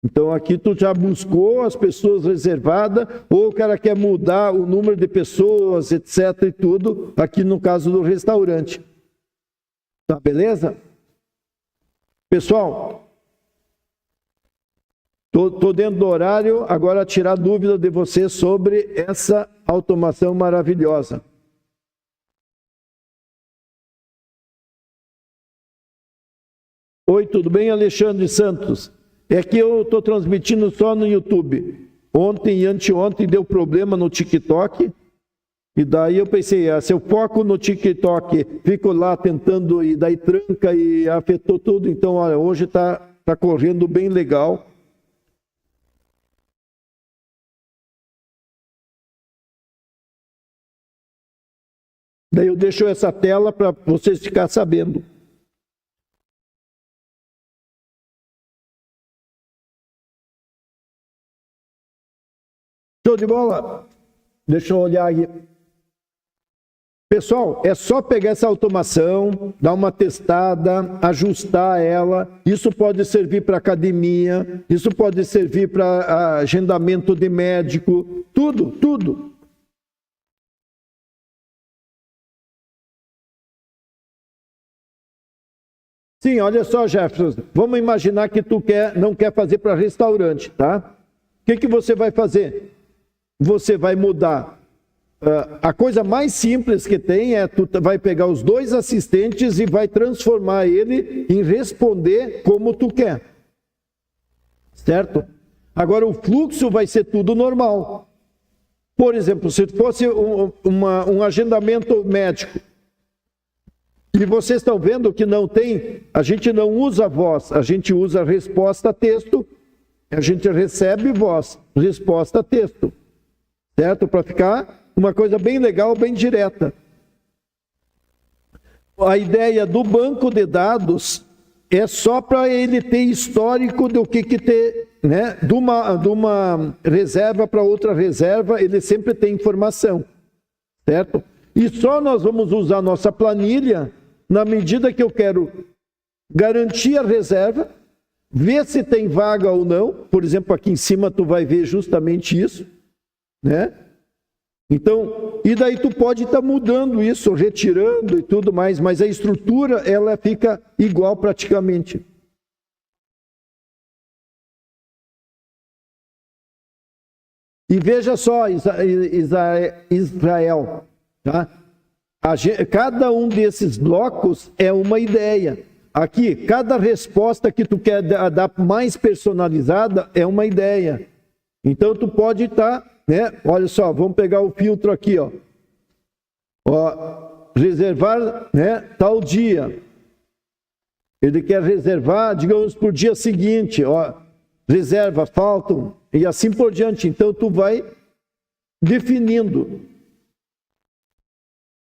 Então aqui tu já buscou as pessoas reservadas, ou o cara quer mudar o número de pessoas, etc. e tudo, aqui no caso do restaurante. Tá, beleza? Pessoal, tô dentro do horário, agora tirar dúvida de vocês sobre essa automação maravilhosa. Oi, tudo bem, Alexandre Santos? É que eu estou transmitindo só no YouTube. Ontem e anteontem deu problema no TikTok. E daí eu pensei, se eu foco no TikTok, fico lá tentando, e daí tranca e afetou tudo. Então, olha, hoje tá correndo bem legal. Daí eu deixo essa tela para vocês ficarem sabendo. Show de bola? Deixa eu olhar aqui. Pessoal, é só pegar essa automação, dar uma testada, ajustar ela. Isso pode servir para academia, isso pode servir para agendamento de médico, tudo, tudo. Sim, olha só, Jefferson, vamos imaginar que tu não quer fazer para restaurante, tá? O que você vai fazer? Você vai mudar. A coisa mais simples que tem é tu vai pegar os dois assistentes e vai transformar ele em responder como tu quer. Certo? Agora o fluxo vai ser tudo normal. Por exemplo, se fosse um agendamento médico, e vocês estão vendo que não tem, a gente não usa voz, a gente usa resposta a texto, a gente recebe voz, resposta a texto. Certo? Para ficar uma coisa bem legal, bem direta. A ideia do banco de dados é só para ele ter histórico do que ter, né? De uma reserva para outra reserva, ele sempre tem informação. Certo? E só nós vamos usar nossa planilha na medida que eu quero garantir a reserva, ver se tem vaga ou não. Por exemplo, aqui em cima tu vai ver justamente isso. Né? Então, e daí tu pode estar mudando isso, retirando e tudo mais, mas a estrutura ela fica igual praticamente. E veja só, Israel, tá? Cada um desses blocos é uma ideia. Aqui, cada resposta que tu quer dar mais personalizada é uma ideia. Então tu pode estar, né? Olha só, vamos pegar o filtro aqui, ó. Reservar, né? Tal dia. Ele quer reservar, digamos, por dia seguinte, ó. Reserva, faltam, e assim por diante. Então tu vai definindo.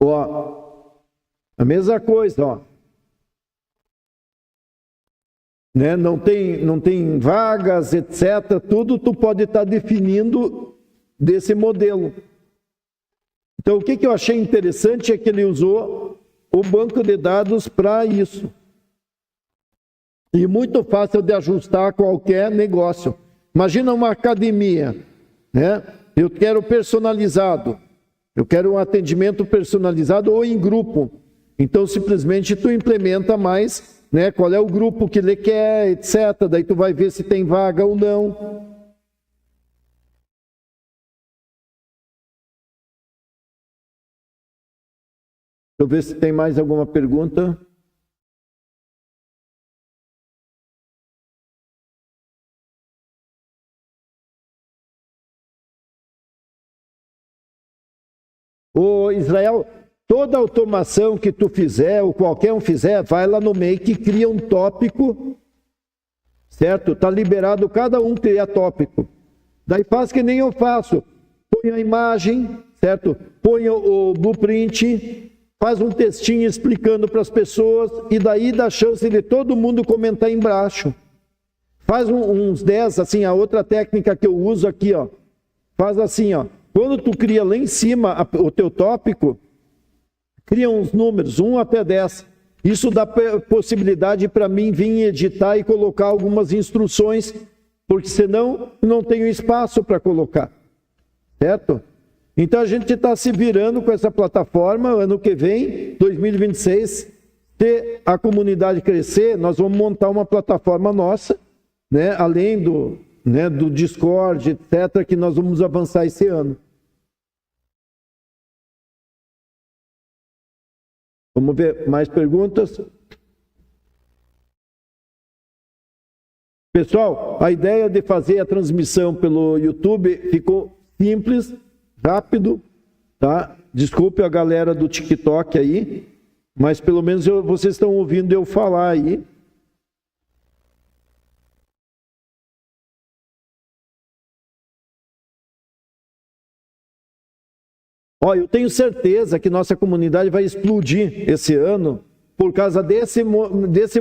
Ó, a mesma coisa, ó. Né? Não tem vagas, etc. Tudo tu pode estar definindo desse modelo. Então, o que eu achei interessante é que ele usou o banco de dados para isso. E muito fácil de ajustar a qualquer negócio. Imagina uma academia, né? Eu quero personalizado. Eu quero um atendimento personalizado ou em grupo. Então, simplesmente, tu implementa mais, né? Qual é o grupo que ele quer, etc. Daí tu vai ver se tem vaga ou não. Deixa eu ver se tem mais alguma pergunta. Ô Israel, toda automação que tu fizer, ou qualquer um fizer, vai lá no Make e cria um tópico, certo? Está liberado cada um criar tópico. Daí faz que nem eu faço. Põe a imagem, certo? Põe o blueprint, faz um textinho explicando para as pessoas, e daí dá chance de todo mundo comentar embaixo. Faz uns 10, assim, a outra técnica que eu uso aqui, ó. Faz assim, ó. Quando tu cria lá em cima o teu tópico, cria uns números, 1 até 10. Isso dá possibilidade para mim vir editar e colocar algumas instruções porque senão não tem espaço para colocar, certo? Então a gente está se virando com essa plataforma. Ano que vem, 2026, se a comunidade crescer, nós vamos montar uma plataforma nossa, né? Além do Discord, etc., que nós vamos avançar esse ano. Vamos ver mais perguntas. Pessoal, a ideia de fazer a transmissão pelo YouTube ficou simples, rápido, tá? Desculpe a galera do TikTok aí, mas pelo menos vocês estão ouvindo eu falar aí. Ó, eu tenho certeza que nossa comunidade vai explodir esse ano por causa desse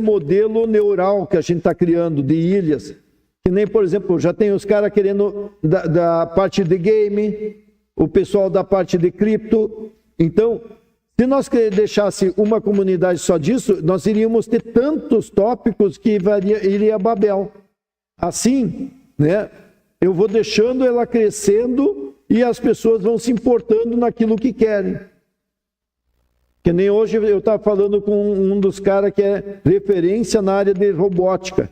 modelo neural que a gente está criando de ilhas. Que nem, por exemplo, já tem os caras querendo da parte de game, o pessoal da parte de cripto. Então, se nós deixasse uma comunidade só disso, nós iríamos ter tantos tópicos que iria a Babel. Assim, né, eu vou deixando ela crescendo e as pessoas vão se importando naquilo que querem. Que nem hoje eu estava falando com um dos caras que é referência na área de robótica.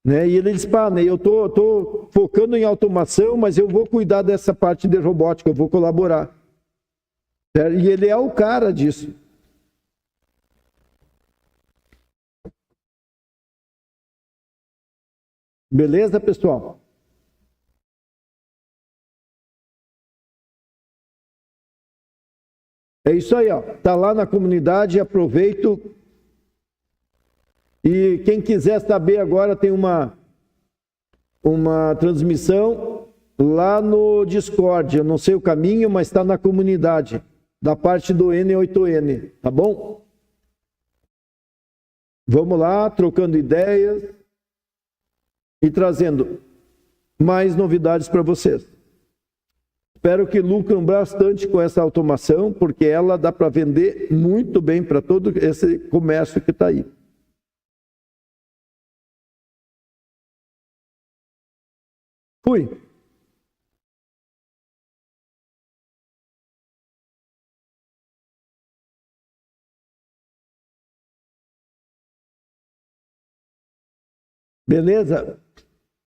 Né? E ele disse, pá, né, eu tô focando em automação, mas eu vou cuidar dessa parte de robótica, eu vou colaborar. E ele é o cara disso. Beleza, pessoal? É isso aí, ó. Tá lá na comunidade, aproveito. E quem quiser saber agora, tem uma transmissão lá no Discord. Eu não sei o caminho, mas está na comunidade, da parte do N8N, tá bom? Vamos lá, trocando ideias e trazendo mais novidades para vocês. Espero que lucrem bastante com essa automação, porque ela dá para vender muito bem para todo esse comércio que está aí. Fui. Beleza?